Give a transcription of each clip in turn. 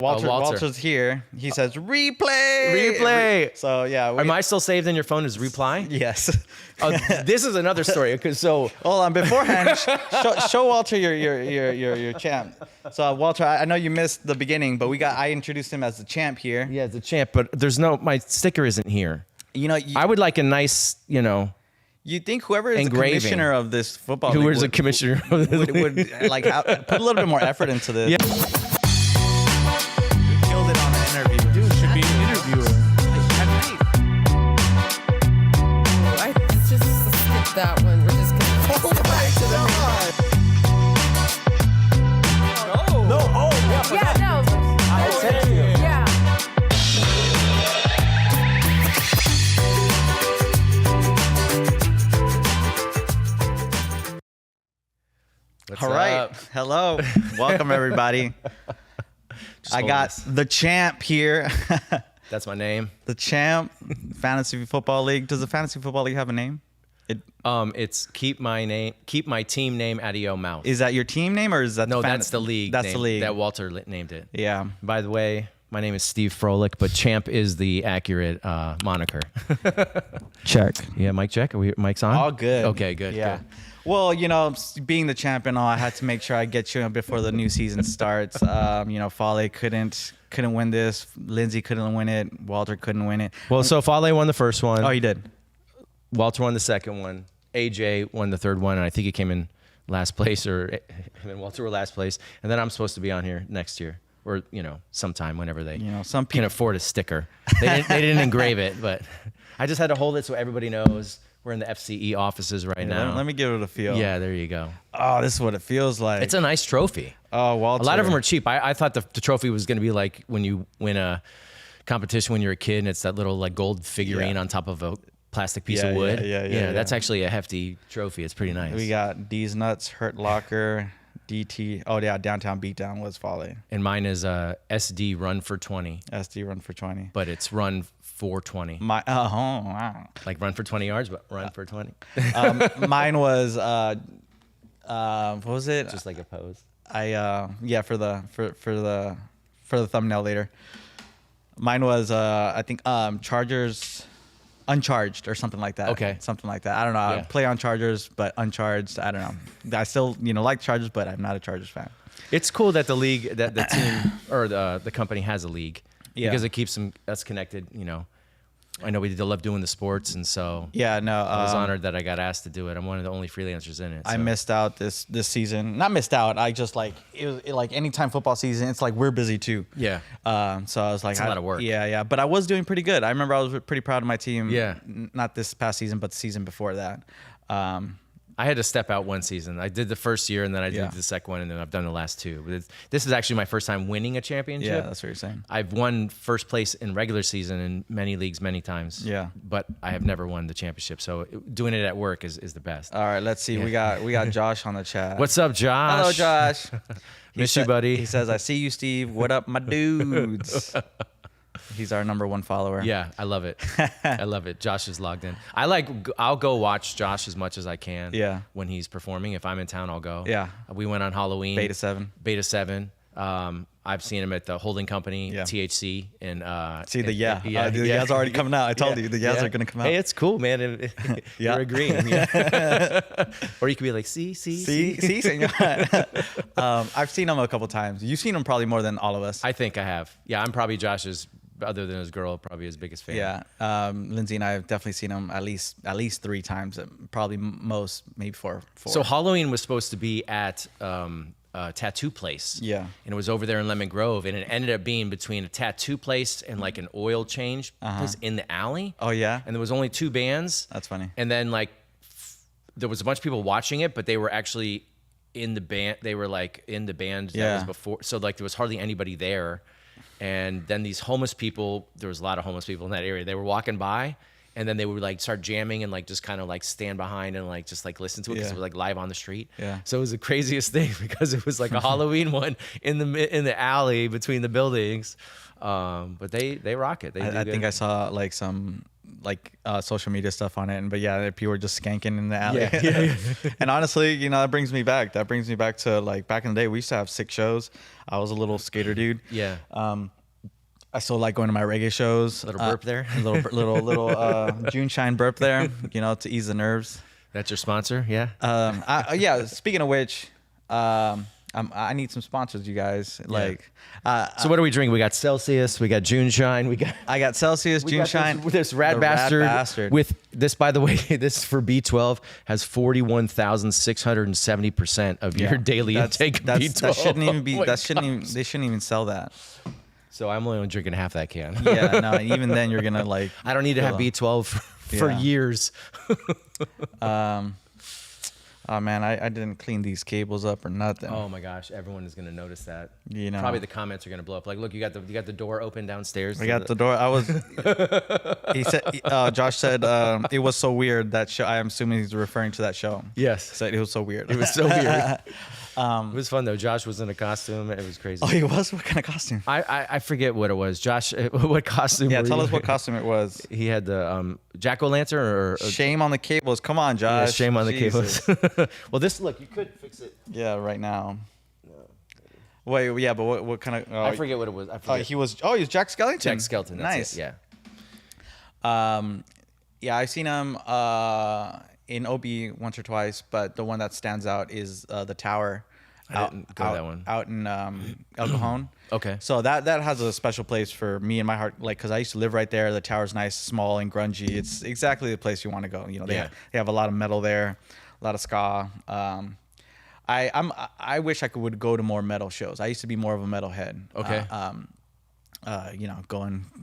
Walter's here. He says replay. Replay. So yeah. Am I still saved in your phone as reply? Yes. This is another story. So hold on. Beforehand, show Walter your champ. So Walter, I know you missed the beginning, but I introduced him as the champ here. yeah, the champ, but my sticker isn't here. You know, I would like a nice, you think whoever is engraving. the commissioner of this football who league is the commissioner of this would like put a little bit more effort into this. Yeah. Killed it on the interview. Dude should be an interviewer. I just skip that one. We're just gonna go back to the yeah, no. Yeah. What's All right. up? Hello. Welcome everybody. I got the champ here. That's my name. The champ, Fantasy Football League. Does the Fantasy Football League have a name? It's keep my team name out of your mouth. Is that your team name or is that No, that's the league. That's name. the league. That Walter named it. Yeah. By the way, my name is Steve Froelich, but champ is the accurate moniker. Check. Yeah, mic check. Mic's on? All good. Okay, good. Yeah. Good. Well, being the champ and all, I had to make sure I get you before the new season starts. Fale couldn't win this. Lindsay couldn't win it. Walter couldn't win it. Well, so Fale won the first one. Oh, he did. Walter won the second one. AJ won the third one, and I think he came in last place, or him and Walter were last place. And then I'm supposed to be on here next year, or sometime whenever they some can people afford a sticker. They didn't engrave it, but I just had to hold it so everybody knows we're in the FCE offices right now. Let me give it a feel. Yeah, there you go. Oh, this is what it feels like. It's a nice trophy. Oh, Walter. A lot of them are cheap. I thought the trophy was going to be like when you win a competition when you're a kid, and it's that little like gold figurine on top of a plastic piece of wood. Yeah. That's actually a hefty trophy. It's pretty nice. We got D's Nuts, Hurt Locker, DT. Oh, yeah, Downtown Beatdown was Fale. And mine is SD Run for 20. SD Run for 20. But it's Run for 20. Wow. Like run for 20 yards, but run for 20. Mine was what was it? Just like a pose. For the thumbnail later. Mine was I think Chargers Uncharged or something like that. Okay. Something like that. I don't know. I play on Chargers, but Uncharged. I don't know. I still like Chargers, but I'm not a Chargers fan. It's cool that the league, that the team or the company has a league because it keeps us connected. I know we love doing the sports, and so yeah, no, I was honored that I got asked to do it. I'm one of the only freelancers in it. So. I missed out this season. Not missed out. I just it was like anytime football season, it's like we're busy too. Yeah. So I was like, it's a lot of work. Yeah. But I was doing pretty good. I remember I was pretty proud of my team. Yeah. Not this past season, but the season before that. I had to step out one season. I did the first year, and then I did the second one, and then I've done the last two. But this is actually my first time winning a championship. Yeah, that's what you're saying. I've won first place in regular season in many leagues many times. Yeah. But I have never won the championship. So doing it at work is the best. All right, let's see. Yeah. We got Josh on the chat. What's up, Josh? Hello, Josh. Miss you, buddy. He says, "I see you, Steve. What up, my dudes?" He's our #1 follower. Yeah, I love it. I love it. Josh is logged in. I'll go watch Josh as much as I can. Yeah. When he's performing, if I'm in town, I'll go. Yeah. We went on Halloween. Beta 7. I've seen him at the holding company, THC, and see the the yeah's already coming out. I told you the yeahs are gonna come out. Hey, it's cool, man. You're agreeing. Yeah. Or you could be like, see, senor. I've seen him a couple times. You've seen him probably more than all of us. I think I have. Yeah, I'm probably Josh's, other than his girl, probably his biggest fan. Yeah, Lindsay and I have definitely seen him at least 3 times. Probably most, maybe 4. So Halloween was supposed to be at a tattoo place. Yeah. And it was over there in Lemon Grove, and it ended up being between a tattoo place and like an oil change place in the alley. Oh yeah. And there was only 2 bands. That's funny. And then there was a bunch of people watching it, but they were actually in the band. They were like in the band that was before. So there was hardly anybody there. And then these homeless people, there was a lot of homeless people in that area. They were walking by, and then they would like start jamming and like just kind of like stand behind and like just like listen to it because it was like live on the street. Yeah. So it was the craziest thing because it was like a Halloween one in the alley between the buildings. But they rock it. They do I good. think I saw like some social media stuff on it, and but yeah, people were just skanking in the alley. Yeah. And honestly, that brings me back. That brings me back to like back in the day. We used to have 6 shows. I was a little skater dude. Yeah. I still like going to my reggae shows. Little burp there. little June shine burp there. To ease the nerves. That's your sponsor, yeah. Yeah. Speaking of which, I need some sponsors, you guys. Like, so what do we drink? We got Celsius, we got June Shine, I got Celsius, June Shine. This Rad Bastard. With this, by the way, this for B12 has 41,670% of your daily intake of B12. That shouldn't even be. Oh my They shouldn't even sell that. So I'm only drinking half that can. Yeah, no. Even then, you're gonna like. I don't need to have B12 for years. Oh man, I didn't clean these cables up or nothing. Oh my gosh, everyone is gonna notice that. You Probably the comments are gonna blow up. Like, look, you got the door open downstairs. I got the door. He said, Josh said, it was so weird that show. I'm assuming he's referring to that show. Yes. He said it was so weird. It was so weird. It was fun though. Josh was in a costume. It was crazy. Oh, he was? What kind of costume? I forget what it was. Josh, what costume? Yeah, were tell you? us what costume it was. He had the jack-o'-lantern or Shame on the cables. Come on, yeah, Josh. shame on the Jesus. cables. Well, look, you could fix it. Yeah, right now. Wait, yeah, but what kind of? I forget what it was. I forget. He was Jack Skellington. Jack Skeleton. That's Nice. it, yeah. Yeah, I've seen him in OB once or twice, but the one that stands out is the Tower. I didn't go to that one. Out in El Cajon. Okay. So that has a special place for me in my heart, like because I used to live right there. The Tower's nice, small, and grungy. It's exactly the place you want to go. They have a lot of metal there, a lot of ska. I wish I would go to more metal shows. I used to be more of a metal head. Okay.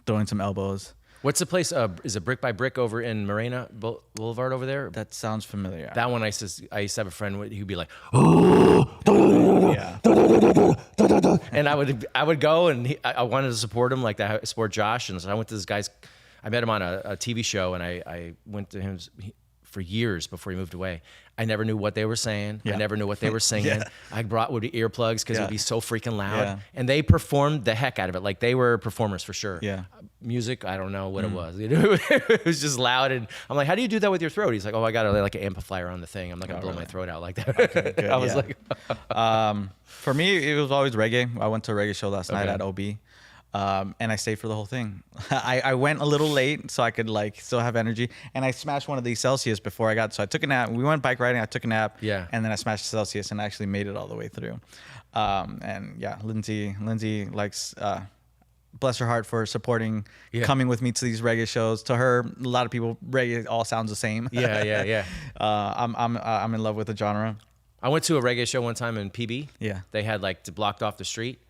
Throwing some elbows. What's the place? Is it Brick by Brick over in Morena Boulevard over there? That sounds familiar. That one I used to have a friend who'd be like, Yeah. and I would go and I wanted to support him like that, support Josh, and so I went to this guy's. I met him on a TV show, and I went to him for years before he moved away. I never knew what they were saying. Yeah. I never knew what they were singing. Yeah. I would be earplugs because it would be so freaking loud. Yeah. And they performed the heck out of it. Like they were performers for sure. Yeah. Music, I don't know what it was. It was just loud. And I'm like, how do you do that with your throat? He's like, I got like an amplifier on the thing. I'm not going to blow my throat out like that. Okay, good, I was yeah. like, For me, it was always reggae. I went to a reggae show last night Okay. at OB. And I stayed for the whole thing. I went a little late so I could like still have energy. And I smashed one of these Celsius before I got. So I took a nap. We went bike riding. I took a nap. Yeah. And then I smashed the Celsius and actually made it all the way through. And yeah, Lindsay likes. Bless her heart for supporting, coming with me to these reggae shows. To her, a lot of people reggae all sounds the same. yeah. I'm in love with the genre. I went to a reggae show one time in PB. Yeah. They had like blocked off the street,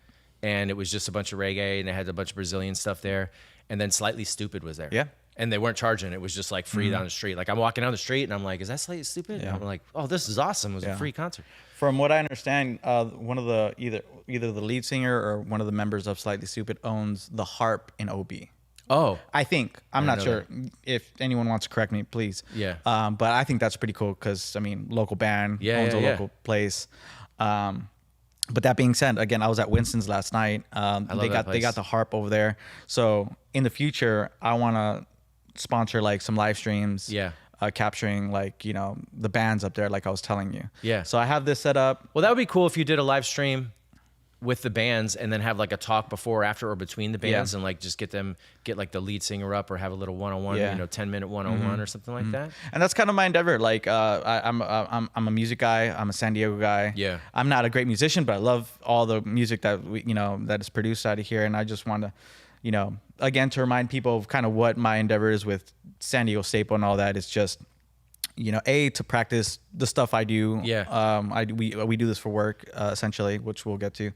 and it was just a bunch of reggae, and they had a bunch of Brazilian stuff there, and then Slightly Stupid was there. Yeah. And they weren't charging. It was just like free down the street. Like I'm walking down the street, and I'm like, is that Slightly Stupid? Yeah. And I'm like, oh, this is awesome. It was a free concert. From what I understand, one of the either the lead singer or one of the members of Slightly Stupid owns the harp in OB. Oh. I think. I'm not know sure. If anyone wants to correct me, please. Yeah. But I think that's pretty cool because local band owns a local place. But that being said, again, I was at Winston's last night. They got the harp over there. So in the future, I want to sponsor like some live streams. Yeah. Capturing like the bands up there, like I was telling you. Yeah. So I have this set up. Well, that would be cool if you did a live stream with the bands and then have like a talk before, after, or between the bands, and like just get like the lead singer up or have a little one-on-one, 10-minute one-on-one or something like that. And that's kind of my endeavor. Like I'm a music guy. I'm a San Diego guy. Yeah. I'm not a great musician, but I love all the music that that is produced out of here. And I just want to, again, to remind people of kind of what my endeavor is with San Diego Staple and all that. It's just, to practice the stuff I do. Yeah. We do this for work, essentially, which we'll get to.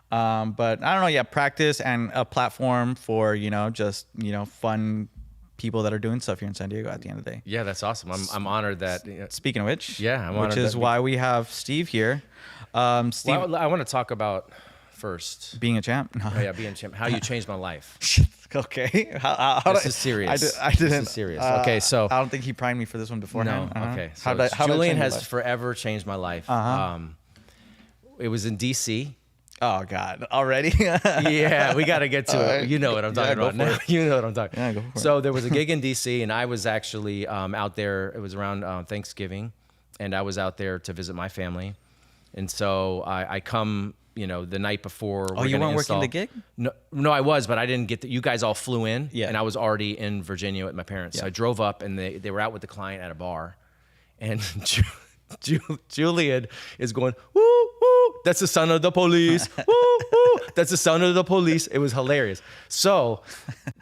But I don't know. Yeah. Practice and a platform for, just, fun people that are doing stuff here in San Diego at the end of the day. Yeah, that's awesome. I'm honored that. Speaking of which, Yeah, I'm honored which is that- why we have Steve here. Steve Well, I want to talk about first. being a champ. No. Oh, yeah, being champ. How you changed my life. Okay. How This is serious. I didn't. This is serious. Okay, so I don't think he primed me for this one no. beforehand. Okay, so How did I Julian change your has life? forever changed my life. It was in DC. Oh God, already? Yeah, we got to get to it. You know what I'm talking about now. You know what I'm talking. Yeah, go for it. So there was a gig in DC, and I was actually out there. It was around Thanksgiving, and I was out there to visit my family. And so I come, you know, the night before. Oh, you weren't working the gig? No, I was, but I didn't get. You guys all flew in, yeah. And I was already in Virginia at my parents. Yeah. So I drove up, and they were out with the client at a bar, and Julian is going, woo, woo, that's the son of the police. Woo, woo, that's the son of the police. It was hilarious. So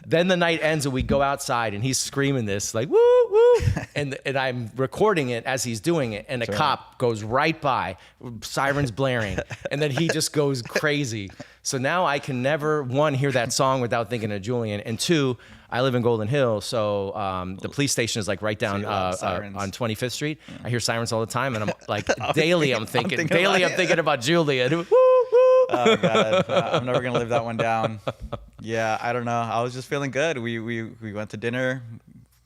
then the night ends and we go outside and he's screaming this like, woo, woo. And I'm recording it as he's doing it. And a cop goes right by, sirens blaring. And then he just goes crazy. So now I can never, one, hear that song without thinking of Julian. And two, I live in Golden Hill, so the police station is like right down on 25th Street. Yeah. I hear sirens all the time, and I'm like daily. I'm thinking about Julian. Woo, woo. Oh God, I'm never gonna live that one down. Yeah, I don't know. I was just feeling good. We went to dinner.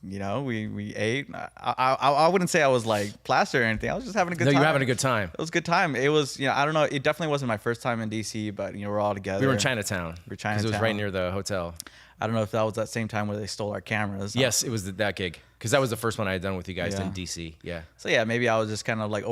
You know, we ate. I wouldn't say I was like plastered or anything. I was just having a good time. No, you were having a good time. It was a good time. It was, you know, I don't know. It definitely wasn't my first time in DC, but you know, we're all together. We were in Chinatown. Because it was right near the hotel. I don't know if that was that same time where they stole our cameras. Yes, it was that gig. Because that was the first one I had done with you guys in DC. Yeah. So yeah, maybe I was just kind of like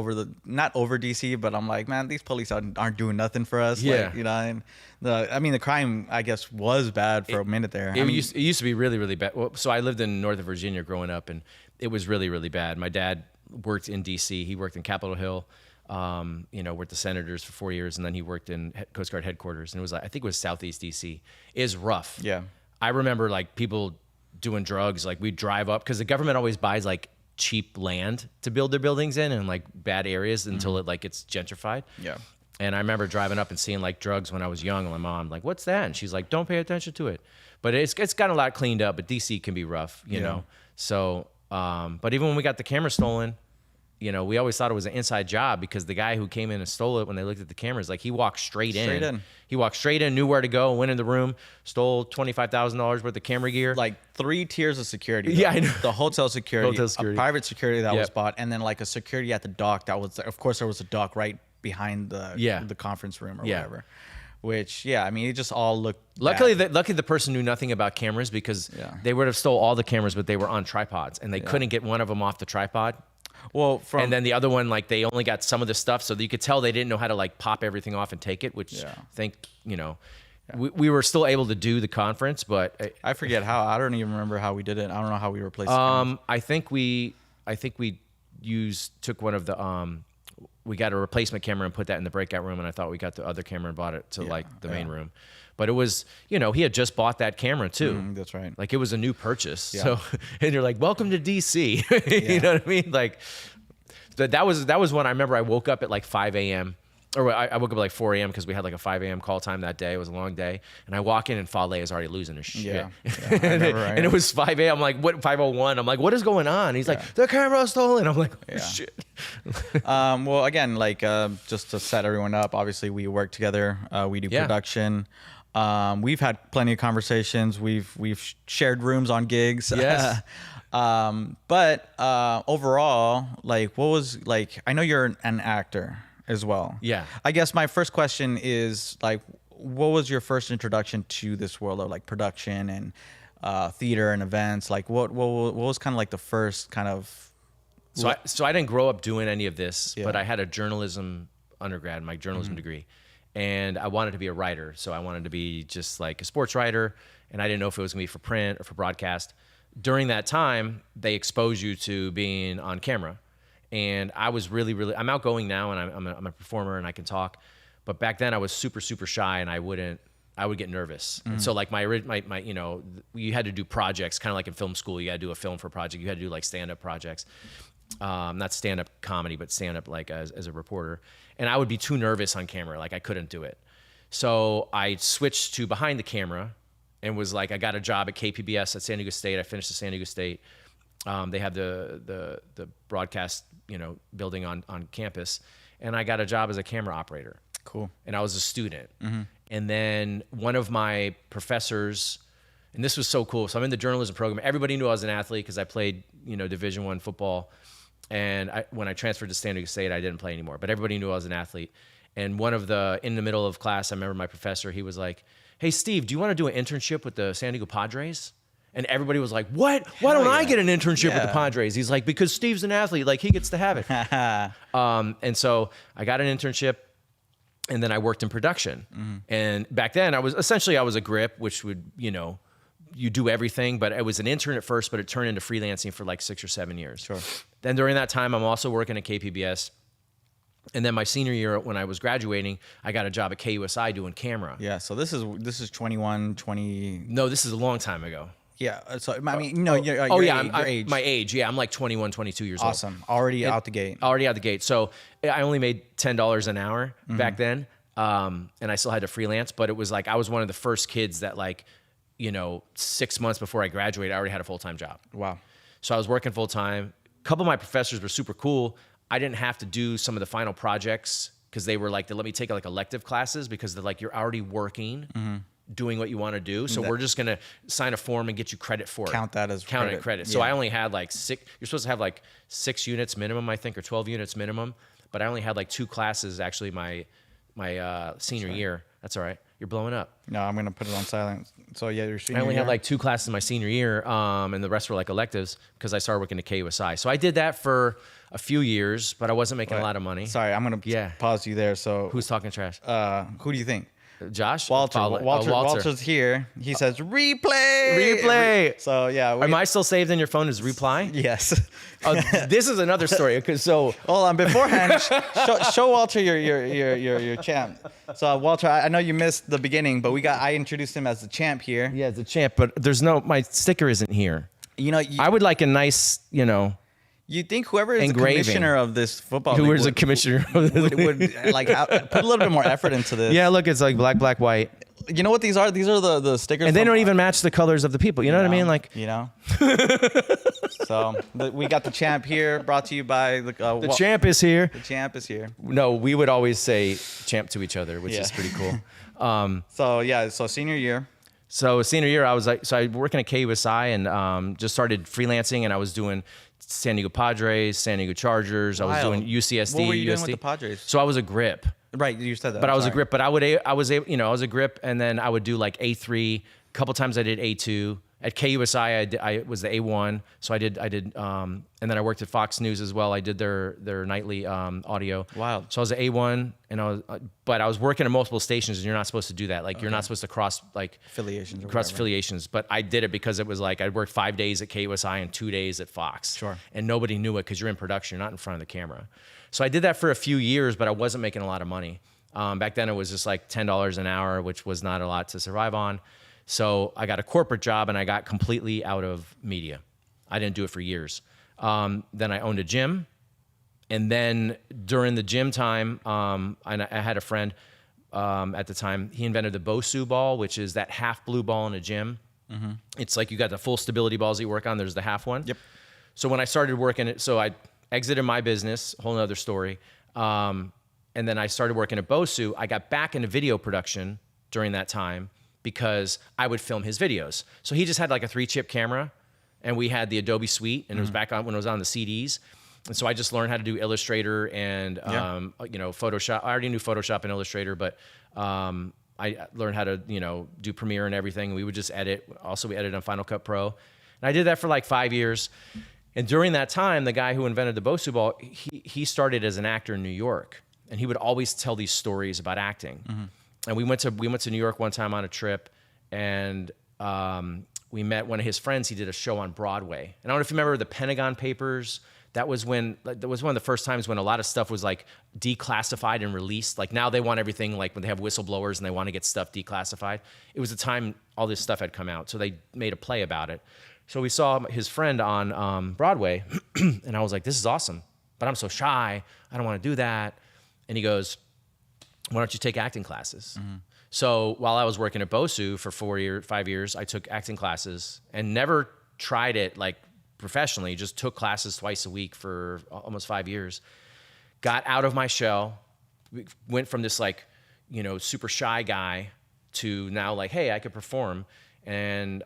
not over DC, but I'm like, man, these police aren't doing nothing for us. Yeah. Like, you know, and the crime, I guess, was bad for a minute there. It used to be really, really bad. Well, so I lived in Northern Virginia growing up, and it was really, really bad. My dad worked in DC. He worked in Capitol Hill. You know, worked the Senators for 4 years, and then he worked in Coast Guard headquarters. And it was like, I think it was Southeast DC. It is rough. Yeah. I remember like people doing drugs. Like we'd drive up because the government always buys like cheap land to build their buildings in like bad areas until it like gets gentrified. Yeah. And I remember driving up and seeing like drugs when I was young. And my mom like, what's that? And she's like, don't pay attention to it. But it's gotten a lot cleaned up. But DC can be rough, you know. So, but even when we got the camera stolen, you know, we always thought it was an inside job because the guy who came in and stole it, when they looked at the cameras, like he walked straight in. He walked straight in, knew where to go, went in the room, stole $25,000 worth of camera gear. Like 3 tiers of security. Yeah, I know. The hotel security, a private security that was bought, and then like a security at the dock that was, of course, there was a dock right behind the conference room or whatever. Which, I mean, it just all looked Luckily the person knew nothing about cameras because they would have stole all the cameras, but they were on tripods, and they couldn't get one of them off the tripod. Well, and then the other one, like they only got some of the stuff, so that you could tell they didn't know how to like pop everything off and take it. Which I think, you know, we were still able to do the conference, but I forget how. I don't even remember how we did it. I don't know how we replaced. I think we took one of the we got a replacement camera and put that in the breakout room, and I thought we got the other camera and bought it to like the main room. But it was, you know, he had just bought that camera too. That's right. Like it was a new purchase. Yeah. So, and you're like, welcome to DC. You know what I mean? Like that was when I remember I woke up at like 5 a.m. Or I woke up at like 4 a.m. because we had like a 5 a.m. call time that day. It was a long day. And I walk in and Fale is already losing his shit. Yeah. And it was 5 a.m. I'm like, what, 5:01? I'm like, what is going on? He's like, the camera was stolen. I'm like, oh, shit. Well, again, like just to set everyone up, obviously we work together. We do production. We've had plenty of conversations. We've shared rooms on gigs. Yes. But overall, like, what was like? I know you're an actor as well. Yeah. I guess my first question is like, what was your first introduction to this world of like production and theater and events? Like, what was kind of like the first kind of? So I didn't grow up doing any of this, but I had a journalism undergrad, my journalism degree. And I wanted to be a writer. So I wanted to be just like a sports writer. And I didn't know if it was going to be for print or for broadcast. During that time, they expose you to being on camera. And I was really, really, I'm outgoing now and I'm a performer and I can talk. But back then I was super, super shy and I would get nervous. And so like my, you know, you had to do projects, kind of like in film school, you had to do a film for a project. You had to do like stand-up projects. Not stand-up comedy, but stand-up like as a reporter. And I would be too nervous on camera. Like I couldn't do it. So I switched to behind the camera and was like, I got a job at KPBS at San Diego State. I finished at San Diego State. They have the broadcast, you know, building on campus. And I got a job as a camera operator. Cool. And I was a student. And then one of my professors, and this was so cool. So I'm in the journalism program. Everybody knew I was an athlete because I played, you know, Division I football. And when I transferred to San Diego State, I didn't play anymore. But everybody knew I was an athlete. And in the middle of class, I remember my professor, he was like, "Hey, Steve, do you want to do an internship with the San Diego Padres?" And everybody was like, "What? Why don't I get an internship with the Padres?" He's like, "Because Steve's an athlete, like he gets to have it." And so I got an internship, and then I worked in production. And back then I was a grip, which would, you do everything, but I was an intern at first, but it turned into freelancing for like 6 or 7 years. Sure. Then during that time, I'm also working at KPBS. And then my senior year, when I was graduating, I got a job at KUSI doing camera. Yeah. So this is 21, 20. No, this is a long time ago. Yeah. So I mean, your age. My age. Yeah, I'm like 21, 22 years old. Awesome. Already out the gate. Already out the gate. So I only made $10 an hour back then, and I still had to freelance. But it was like I was one of the first kids that 6 months before I graduated, I already had a full-time job. Wow. So I was working full-time. A couple of my professors were super cool. I didn't have to do some of the final projects because they were like, they let me take like elective classes because they're like, you're already working, doing what you want to do. So we're just going to sign a form and get you credit for it. Count that as credit. So I only had like you're supposed to have like 6 units minimum, I think, or 12 units minimum. But I only had like 2 classes actually my senior year. That's all right. You're blowing up. No, I'm going to put it on silent. So yeah, your senior I only year. had like 2 classes my senior year, and the rest were like electives because I started working at KUSI. So I did that for a few years, but I wasn't making a lot of money. Sorry, I'm going to pause you there. So who's talking trash? Who do you think? Josh? Walter. Walter's here. He says replay. So yeah. Am I still saved in your phone as reply? Yes. This is another story. So hold on. Beforehand, show Walter your champ. So Walter, I know you missed the beginning, but I introduced him as the champ here. Yeah, the champ. But my sticker isn't here. I would like a nice, You think whoever is engraving. The commissioner of this football league would, a commissioner would like put a little bit more effort into this. Yeah, look, it's like black, white. You know what these are? These are the stickers. And they don't even match the colors of the people. You know what I mean? Like, So we got the champ here, brought to you by the champ is here. The champ is here. No, we would always say champ to each other, which is pretty cool. So senior year. So senior year, I was working at KUSI and just started freelancing, and I was doing San Diego Padres, San Diego Chargers. Wild. I was doing UCSD. What were you USD. doing with the Padres? So I was a grip. Right, you said that. But I was a grip. But I was a grip, and then I would do like A3. A couple times I did A2. At KUSI, I was the A1. So I did, and then I worked at Fox News as well. I did their nightly audio. Wild. So I was an A1, and but I was working at multiple stations, and you're not supposed to do that. Like you're not supposed to cross affiliations. But I did it because it was like I worked 5 days at KUSI and 2 days at Fox. Sure. And nobody knew it because you're in production, you're not in front of the camera. So I did that for a few years, but I wasn't making a lot of money. Back then it was just like $10 an hour, which was not a lot to survive on. So I got a corporate job and I got completely out of media. I didn't do it for years. Then I owned a gym. And then during the gym time, I had a friend at the time. He invented the Bosu ball, which is that half blue ball in a gym. Mm-hmm. It's like you got the full stability balls that you work on. There's the half one. Yep. So when I started working it, so I exited my business, whole nother story. And then I started working at Bosu. I got back into video production during that time because I would film his videos. So he just had like a 3-chip camera, and we had the Adobe Suite, and it was back on when it was on the CDs. And so I just learned how to do Illustrator and Photoshop. I already knew Photoshop and Illustrator, but I learned how to do Premiere and everything. We would just edit. Also, we edited on Final Cut Pro, and I did that for like 5 years. And during that time, the guy who invented the Bosu ball, he started as an actor in New York, and he would always tell these stories about acting. Mm-hmm. And we went to New York one time on a trip, and we met one of his friends. He did a show on Broadway. And I don't know if you remember the Pentagon Papers. That was one of the first times when a lot of stuff was like declassified and released. Like now they want everything, like when they have whistleblowers and they want to get stuff declassified. It was the time all this stuff had come out, so they made a play about it. So we saw his friend on Broadway, and I was like, this is awesome, but I'm so shy. I don't want to do that. And he goes, why don't you take acting classes? Mm-hmm. So while I was working at Bosu for 5 years, I took acting classes and never tried it like professionally, just took classes twice a week for almost 5 years. Got out of my shell, went from this like, super shy guy to now like, hey, I could perform. And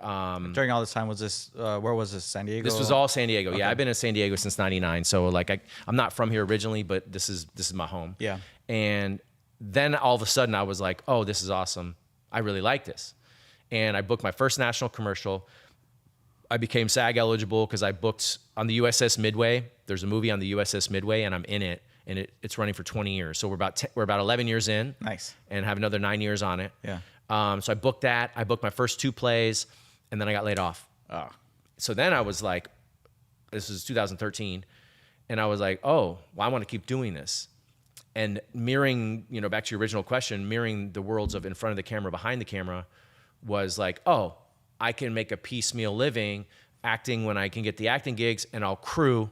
during all this time, was this where was this? San Diego? This was all San Diego. Okay. Yeah, I've been in San Diego since '99. So like I'm not from here originally, but this is my home. Yeah. And then all of a sudden I was like, oh, this is awesome. I really like this. And I booked my first national commercial. I became SAG eligible because I booked on the USS Midway. There's a movie on the USS Midway, and I'm in it, and it's running for 20 years. So we're about 11 years in. Nice. And have another 9 years on it. Yeah. So I booked that. I booked my first 2 plays, and then I got laid off. Oh. So then I was like, this is 2013, and I was like, oh, well, I want to keep doing this. And mirroring, back to your original question, mirroring the worlds of in front of the camera, behind the camera, was like, oh, I can make a piecemeal living acting when I can get the acting gigs, and I'll crew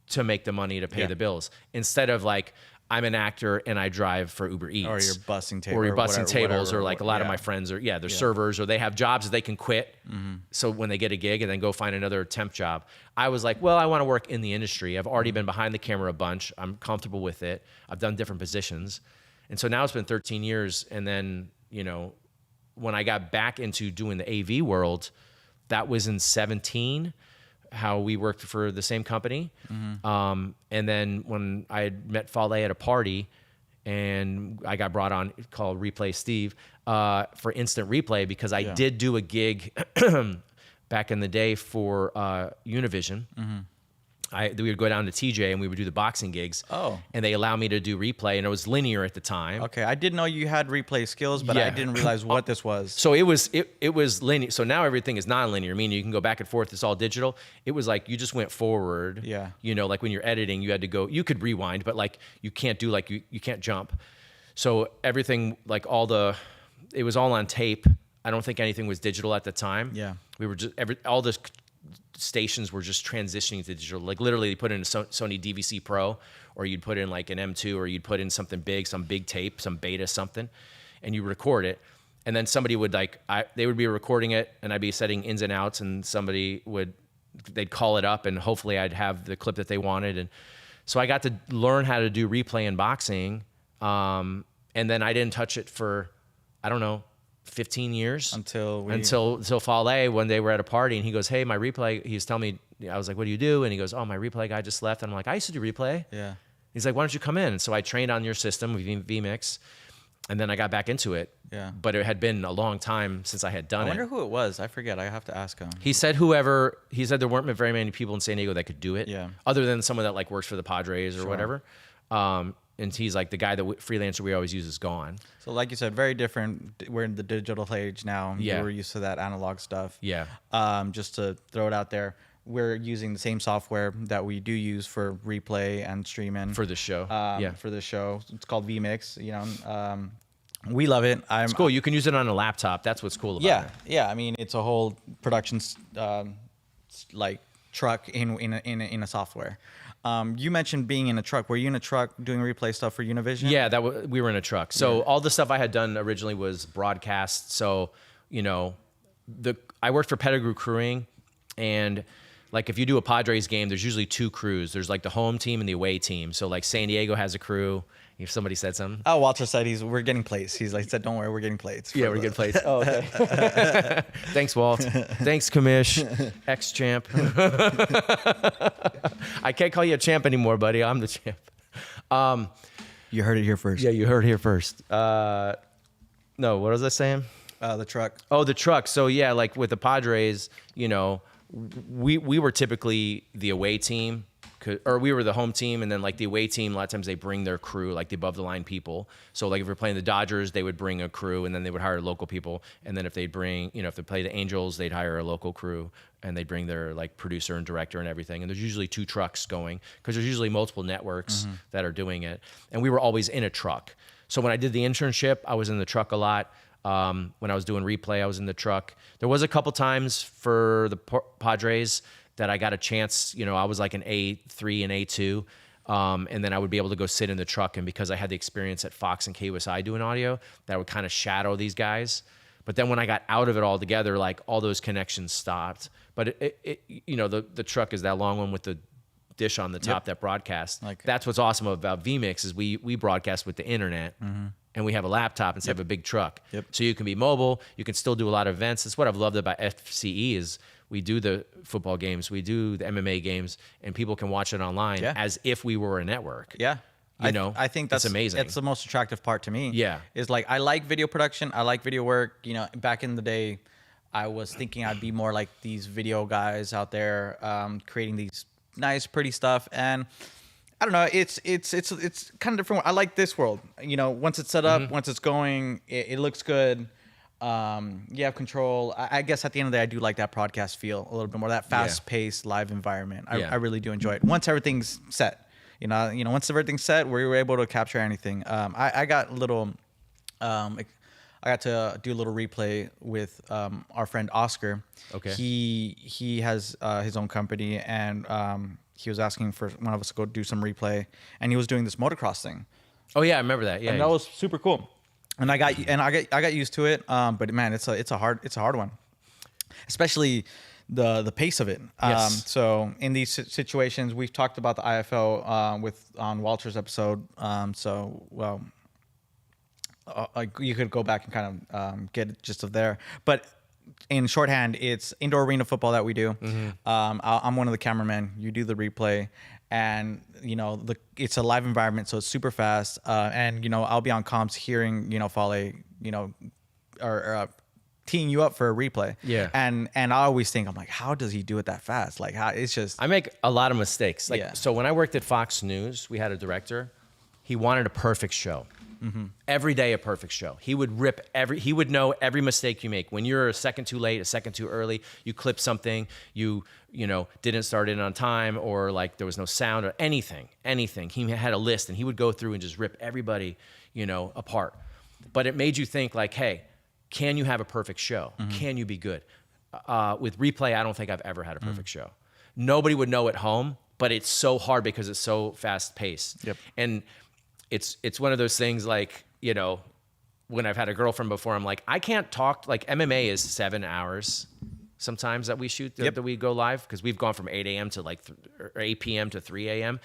to make the money to pay the bills. Instead of like, I'm an actor and I drive for Uber Eats. Or you're bussing tables. Or you're bussing tables, or like a lot of my friends are, they're servers, or they have jobs that they can quit. So when they get a gig and then go find another temp job. I was like, well, I want to work in the industry. I've already been behind the camera a bunch. I'm comfortable with it. I've done different positions. And so now it's been 13 years. And then, when I got back into doing the AV world, that was in 17, how we worked for the same company. And then when I had met Fale at a party, and I got brought on, called Replay Steve, for Instant Replay, because I did do a gig back in the day for Univision. We would go down to TJ and we would do the boxing gigs. Oh. And they allowed me to do replay, and it was linear at the time. Okay, I didn't know you had replay skills, but I didn't realize what this was. So it was linear. So now everything is non-linear, meaning you can go back and forth. It's all digital. It was like you just went forward. Yeah. Like when you're editing, you had to go. You could rewind, but like you can't do like you can't jump. So everything, like it was all on tape. I don't think anything was digital at the time. Yeah. We were just all the stations were just transitioning to digital. Like literally, you put in a Sony DVC Pro, or you'd put in like an M2, or you'd put in something big, some big tape, some beta something, and you record it. And then somebody would they would be recording it, and I'd be setting ins and outs, and they'd call it up, and hopefully I'd have the clip that they wanted. And so I got to learn how to do replay in boxing. And then I didn't touch it for, I don't know, 15 years until Fale, one day we're at a party and he goes, hey, my replay, he was telling me, I was like, what do you do? And he goes, oh, my replay guy just left. And I'm like, I used to do replay. Yeah. He's like, why don't you come in? And so I trained on your system, vMix, and then I got back into it. Yeah. But it had been a long time since I had done it. I wonder who it was. I forget. I have to ask him. He said there weren't very many people in San Diego that could do it. Yeah. Other than someone that like works for the Padres or whatever. And he's like, the guy freelancer we always use is gone. So like you said, very different. We're in the digital age now. Yeah. We're used to that analog stuff. Yeah. Just to throw it out there, we're using the same software that we do use for replay and streaming. For the show. For the show. It's called vMix. We love it. It's cool. You can use it on a laptop. That's what's cool about it. Yeah. I mean, it's a whole production like truck in a software. You mentioned being in a truck. Were you in a truck doing replay stuff for Univision? Yeah, we were in a truck. So all the stuff I had done originally was broadcast. So, I worked for Pettigrew Crewing, and like if you do a Padres game, there's usually 2 crews. There's like the home team and the away team. So like San Diego has a crew. If somebody said something. Oh, Walter said we're getting plates. He's like said, don't worry, we're getting plates. Yeah, we're getting plates. Oh, okay. Thanks, Walt. Thanks, Commish. Ex-champ. I can't call you a champ anymore, buddy. I'm the champ. You heard it here first. Yeah, you heard it here first. No, what was I saying? The truck. Oh, the truck. So yeah, like with the Padres, we were typically the away team. Or we were the home team, and then like the away team, a lot of times they bring their crew, like the above the line people. So like if we're playing the Dodgers, they would bring a crew, and then they would hire local people. And then if they'd bring, if they play the Angels, they'd hire a local crew, and they'd bring their like producer and director and everything. And there's usually 2 trucks going, because there's usually multiple networks that are doing it. And we were always in a truck. So when I did the internship, I was in the truck a lot. When I was doing replay, I was in the truck. There was a couple times for the Padres that I got a chance, I was like an A3 and A2, and then I would be able to go sit in the truck, and because I had the experience at Fox and KUSI doing audio, that would kind of shadow these guys. But then when I got out of it altogether, like all those connections stopped. But the truck is that long one with the dish on the top that broadcasts. That's what's awesome about vMix is we broadcast with the internet. And we have a laptop instead of a big truck. So you can be mobile. You can still do a lot of events. That's what I've loved about FCE is we do the football games, we do the MMA games, and people can watch it online as if we were a network. Yeah. I think that's amazing. It's the most attractive part to me. Yeah. Is like, I like video production. I like video work. You know, back in the day, I was thinking I'd be more like these video guys out there, creating these nice, pretty stuff. And I don't know, it's kind of different. I like this world. You know, once it's set up, once it's going, it looks good. You have control. I guess at the end of the day, I do like that broadcast feel a little bit more, that fast-paced live environment. I really do enjoy it. Once everything's set, you know, once everything's set, we were able to capture anything. I got a little, I got to do a little replay with our friend Oscar. Okay. He has his own company, and he was asking for one of us to go do some replay, and he was doing this motocross thing. Oh yeah, I remember that. Yeah, and that was super cool. And I got used to it. But man, it's a hard one, especially the pace of it. Yes. So in these situations, we've talked about the IFL on Walter's episode. You could go back and kind of get gist of there. But in shorthand, it's indoor arena football that we do. I'm one of the cameramen. You do the replay. And you know, it's a live environment, so it's super fast. And you know, I'll be on comms hearing, you know, Fale, you know, or teeing you up for a replay. Yeah. And I always think, I'm like, how does he do it that fast? Like, how it's just. I make a lot of mistakes. Like, Yeah. so when I worked at Fox News, we had a director. He wanted a perfect show. Every day a perfect show. He would he would know every mistake you make. When you're a second too late, a second too early, you clip something, you know, didn't start it on time, or like there was no sound or anything. He had a list, and he would go through and just rip everybody, you know, apart. But it made you think like, hey, can you have a perfect show? Can you be good? With replay, I don't think I've ever had a perfect show. Nobody would know at home, but it's so hard because it's so fast paced. Yep. And it's one of those things, like, you know, when I've had a girlfriend before, I'm like, I can't talk. Like, MMA is 7 hours sometimes that we shoot, that we go live, because we've gone from 8 a.m. to like 8 p.m. to 3 a.m.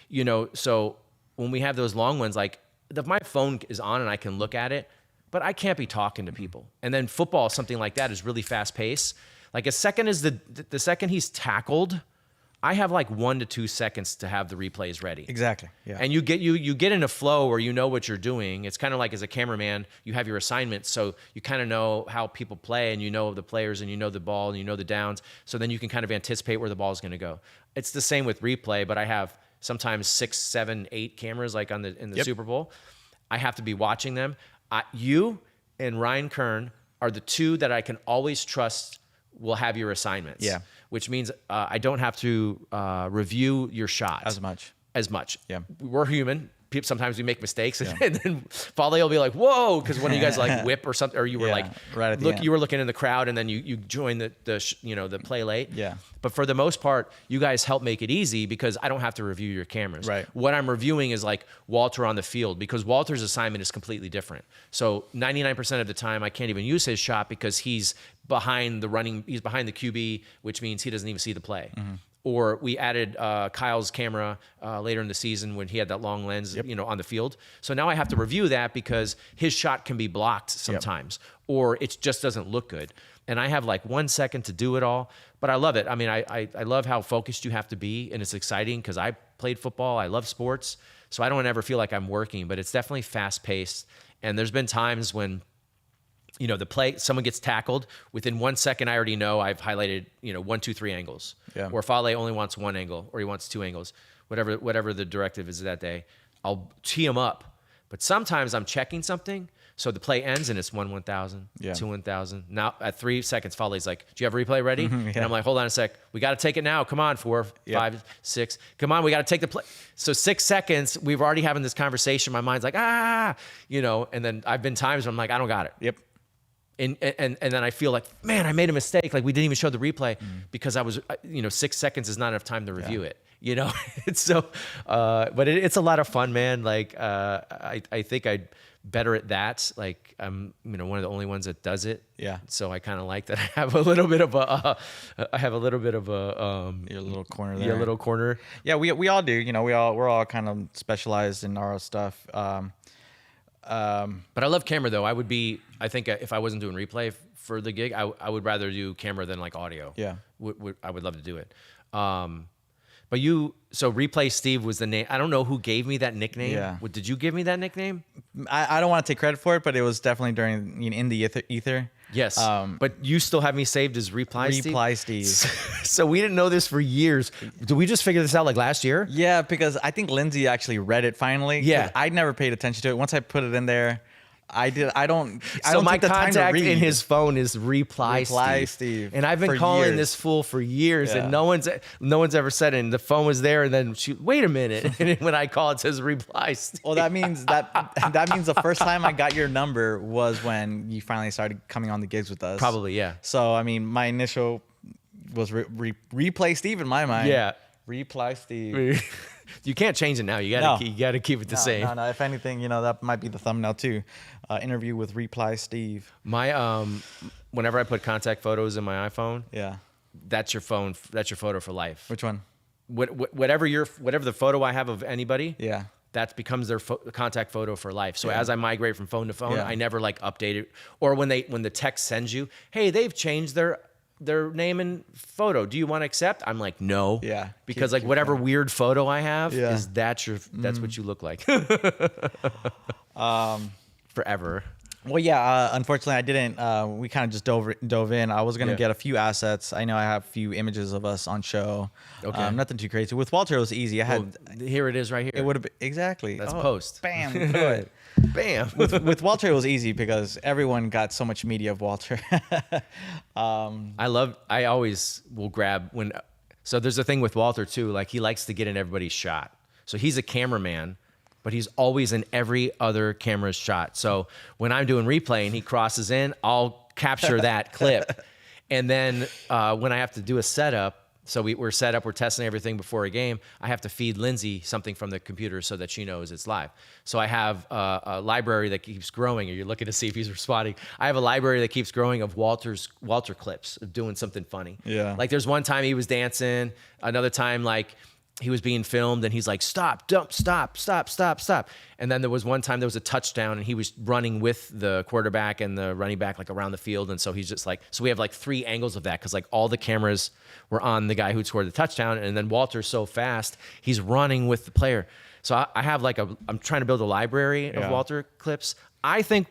You know, so when we have those long ones, like, if my phone is on and I can look at it, but I can't be talking to people. And then football, something like that, is really fast paced. Like, a second is the second he's tackled, I have like 1 to 2 seconds to have the replays ready. Exactly. Yeah. And you get in a flow where you know what you're doing. It's kind of like, as a cameraman, you have your assignments, so you kind of know how people play, and you know the players, and you know the ball, and you know the downs. So then you can kind of anticipate where the ball is going to go. It's the same with replay, but I have sometimes 6, 7, 8 cameras, like in the Super Bowl. I have to be watching them. You and Ryan Kern are the two that I can always trust will have your assignments. Yeah. Which means I don't have to review your shot as much. Yeah. We're human. Sometimes we make mistakes, and then Fale will be like, "Whoa!" Because one of you guys like whip or something, or you were like, right at the end. You were looking in the crowd, and then you joined the play late. Yeah. But for the most part, you guys help make it easy, because I don't have to review your cameras. Right. What I'm reviewing is like Walter on the field, because Walter's assignment is completely different. So 99% of the time, I can't even use his shot because he's behind the QB, which means he doesn't even see the play. Or we added Kyle's camera later in the season when he had that long lens, on the field. So now I have to review that because his shot can be blocked sometimes, or it just doesn't look good. And I have like 1 second to do it all, but I love it. I mean, I love how focused you have to be, and it's exciting because I played football. I love sports, so I don't ever feel like I'm working, but it's definitely fast paced. And there's been times when, the play, someone gets tackled, within 1 second, I already know I've highlighted, 1, 2, 3 angles. Yeah. Or Fale only wants 1 angle, or he wants 2 angles, whatever the directive is that day. I'll tee him up. But sometimes I'm checking something, so the play ends and it's 1,000, 2 1,000. Now at 3 seconds, Fale's like, "Do you have a replay ready?" And I'm like, "Hold on a sec. We got to take it now. Come on, 4, 5, 6. Come on, we got to take the play." So 6 seconds, we've already having this conversation. My mind's like, and then I've been times where I'm like, I don't got it. Yep. And then I feel like, man, I made a mistake. Like, we didn't even show the replay because I was, 6 seconds is not enough time to review it. It's so, but it's a lot of fun, man. Like, I think I'm better at that. Like, I'm, one of the only ones that does it. Yeah. So I kind of like that. I have a little bit of a, your little corner there. Your little corner. Yeah, we all do. We're all kind of specialized in our stuff. But I love camera though. I think if I wasn't doing replay for the gig, I would rather do camera than like audio. Yeah. I would love to do it. But so Replay Steve was the name. I don't know who gave me that nickname. Yeah. Did you give me that nickname? I don't want to take credit for it, but it was definitely during in the ether. Yes. But you still have me saved as Reply Steve. So we didn't know this for years. Did we just figure this out like last year? Yeah, because I think Lindsay actually read it finally. Yeah. I'd never paid attention to it. Once I put it in there, I don't my take the time to contact read. in his phone is Reply Steve. And I've been calling this fool for years, and no one's ever said it. And the phone was there, and then wait a minute. And then when I call, it says Reply Steve. Well, that means the first time I got your number was when you finally started coming on the gigs with us. Probably, yeah. So I mean, my initial was Replay Steve in my mind. Yeah. Reply Steve. You can't change it now. You gotta keep it the same. No. If anything, that might be the thumbnail too. Interview with Reply Steve. My whenever I put contact photos in my iPhone, yeah, that's your phone. That's your photo for life. Which one? Whatever the photo I have of anybody. Yeah. That becomes their contact photo for life. So as I migrate from phone to phone, Yeah. I never update it. Or when the text sends you, hey, they've changed their name and photo. Do you want to accept? I'm like, no. Yeah. Because whatever weird photo I have is that's what you look like. Forever. Well, yeah. Unfortunately, I didn't. We kind of just dove in. I was gonna get a few assets. I know I have a few images of us on show. Okay. Nothing too crazy. With Walter, it was easy. Here it is, right here. It would have been exactly. That's post. Bam. Good. Bam. With Walter, it was easy because everyone got so much media of Walter. I always will grab when. So there's a thing with Walter too. He likes to get in everybody's shot. So he's a cameraman, but he's always in every other camera's shot. So when I'm doing replay and he crosses in, I'll capture that clip. And then when I have to do a setup, so we're set up, we're testing everything before a game, I have to feed Lindsay something from the computer so that she knows it's live. So I have a library that keeps growing, or you're looking to see if he's responding. I have a library that keeps growing of Walter clips of doing something funny. Yeah. There's one time he was dancing, another time he was being filmed and he's like, stop. And then there was one time there was a touchdown and he was running with the quarterback and the running back around the field. And so he's just so we have 3 angles of that because all the cameras were on the guy who scored the touchdown. And then Walter's so fast, he's running with the player. So I have I'm trying to build a library of Walter clips. I think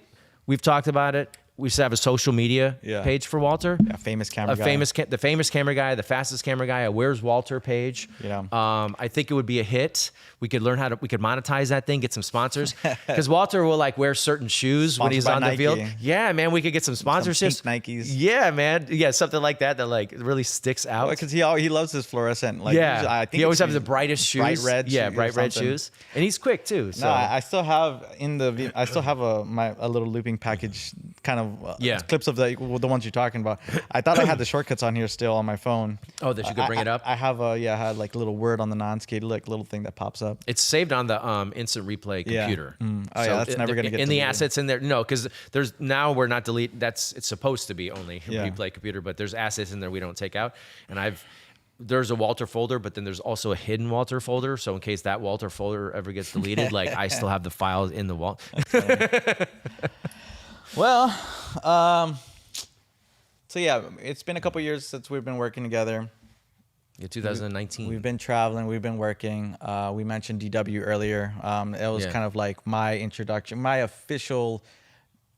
we've talked about it. We should have a social media page for Walter. Yeah, famous camera guy. The famous camera guy, the fastest camera guy, a Where's Walter page. Yeah. I think it would be a hit. We could learn we could monetize that thing, get some sponsors. Because Walter will wear certain shoes when he's on the field. Yeah, man, we could get some sponsorships. Some pink Nikes. Yeah, man. Yeah, something like that really sticks out. Because he loves his fluorescent. I think he always has the brightest shoes. Bright red. Yeah, bright red shoes. And he's quick too. So. No, I still have a little looping package kind of clips of the ones you're talking about. I thought I had the shortcuts on here still on my phone. Oh, that you could bring it up? I have I had a little word on the non-skate, little thing that pops up. It's saved on the instant replay computer. That's never going to get in deleted. the assets in there. No, because we're not deleting. It's supposed to be only replay computer, but there's assets in there we don't take out. And there's a Walter folder, but then there's also a hidden Walter folder. So in case that Walter folder ever gets deleted, I still have the files in the Walt. Well, so yeah, it's been a couple years since we've been working together. Yeah, 2019. We've been traveling. We've been working. We mentioned DW earlier. It was kind of my introduction, my official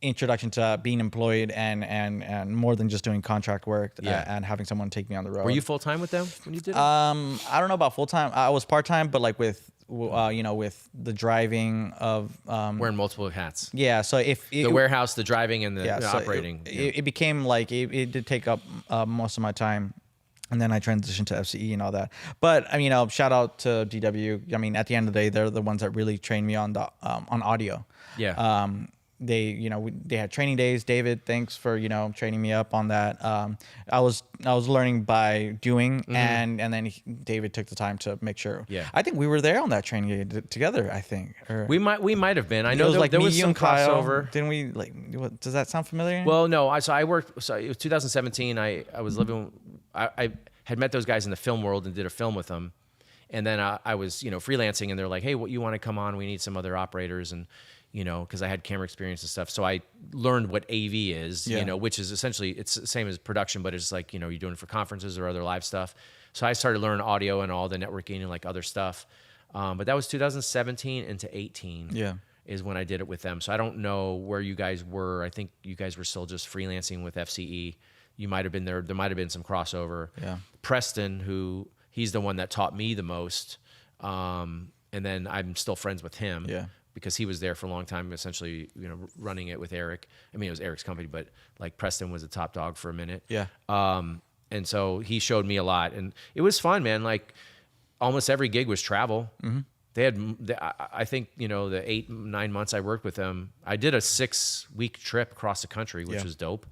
introduction to being employed and more than just doing contract work and having someone take me on the road. Were you full time with them when you did it? I don't know about full time. I was part time, but with the driving of wearing multiple hats. Yeah, so if the warehouse, the driving, and the operating, it became it did take up most of my time. And then I transitioned to FCE and all that. But shout out to DW. At the end of the day, they're the ones that really trained me on the on audio. Yeah. They had training days. David, thanks for training me up on that. I was learning by doing, and then David took the time to make sure. Yeah. I think we were there on that training day together. I think we might have been. I know there was some crossover. Didn't we? Does that sound familiar? Well, no. I worked. So it was 2017. I was living. I had met those guys in the film world and did a film with them. And then I was, freelancing, and they're like, "Hey, what you want to come on? We need some other operators." And you know, because I had camera experience and stuff. So I learned what AV is, you know, which is essentially, it's the same as production, but it's like, you know, you're doing it for conferences or other live stuff. So I started learning audio and all the networking and like other stuff. But that was 2017 into 18 is when I did it with them. So I don't know where you guys were. I think you guys were still just freelancing with FCE. You might have been there. There might have been some crossover. Yeah. Preston, he's the one that taught me the most. And then I'm still friends with him. Yeah. Because he was there for a long time, essentially, you know, running it with Eric. I mean, it was Eric's company, but like Preston was a top dog for a minute. Yeah. And so he showed me a lot, and it was fun, man. Like almost every gig was travel. Mm-hmm. They had, I think, you know, the 8-9 months I worked with them, I did a 6-week trip across the country, which was dope.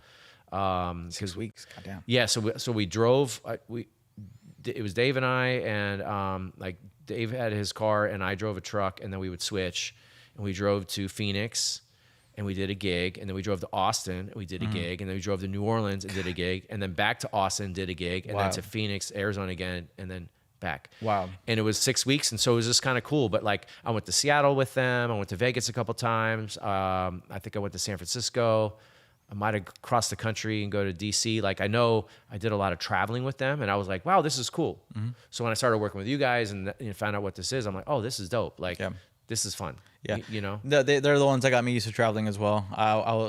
6 weeks, goddamn. Yeah. So we drove. It was Dave and I, and like Dave had his car, and I drove a truck, and then we would switch. And we drove to Phoenix, and we did a gig. And then we drove to Austin, and we did a gig. And then we drove to New Orleans and did a gig. And then back to Austin, did a gig. And then to Phoenix, Arizona again, and then back. Wow. And it was 6 weeks. And so it was just kind of cool. But like I went to Seattle with them. I went to Vegas a couple times. I think I went to San Francisco. I might have crossed the country and go to DC. Like I know I did a lot of traveling with them, and I was like, wow, this is cool. Mm-hmm. So when I started working with you guys and found out what this is, I'm like, oh, this is dope. Like this is fun. Yeah. You know, they're the ones that got me used to traveling as well.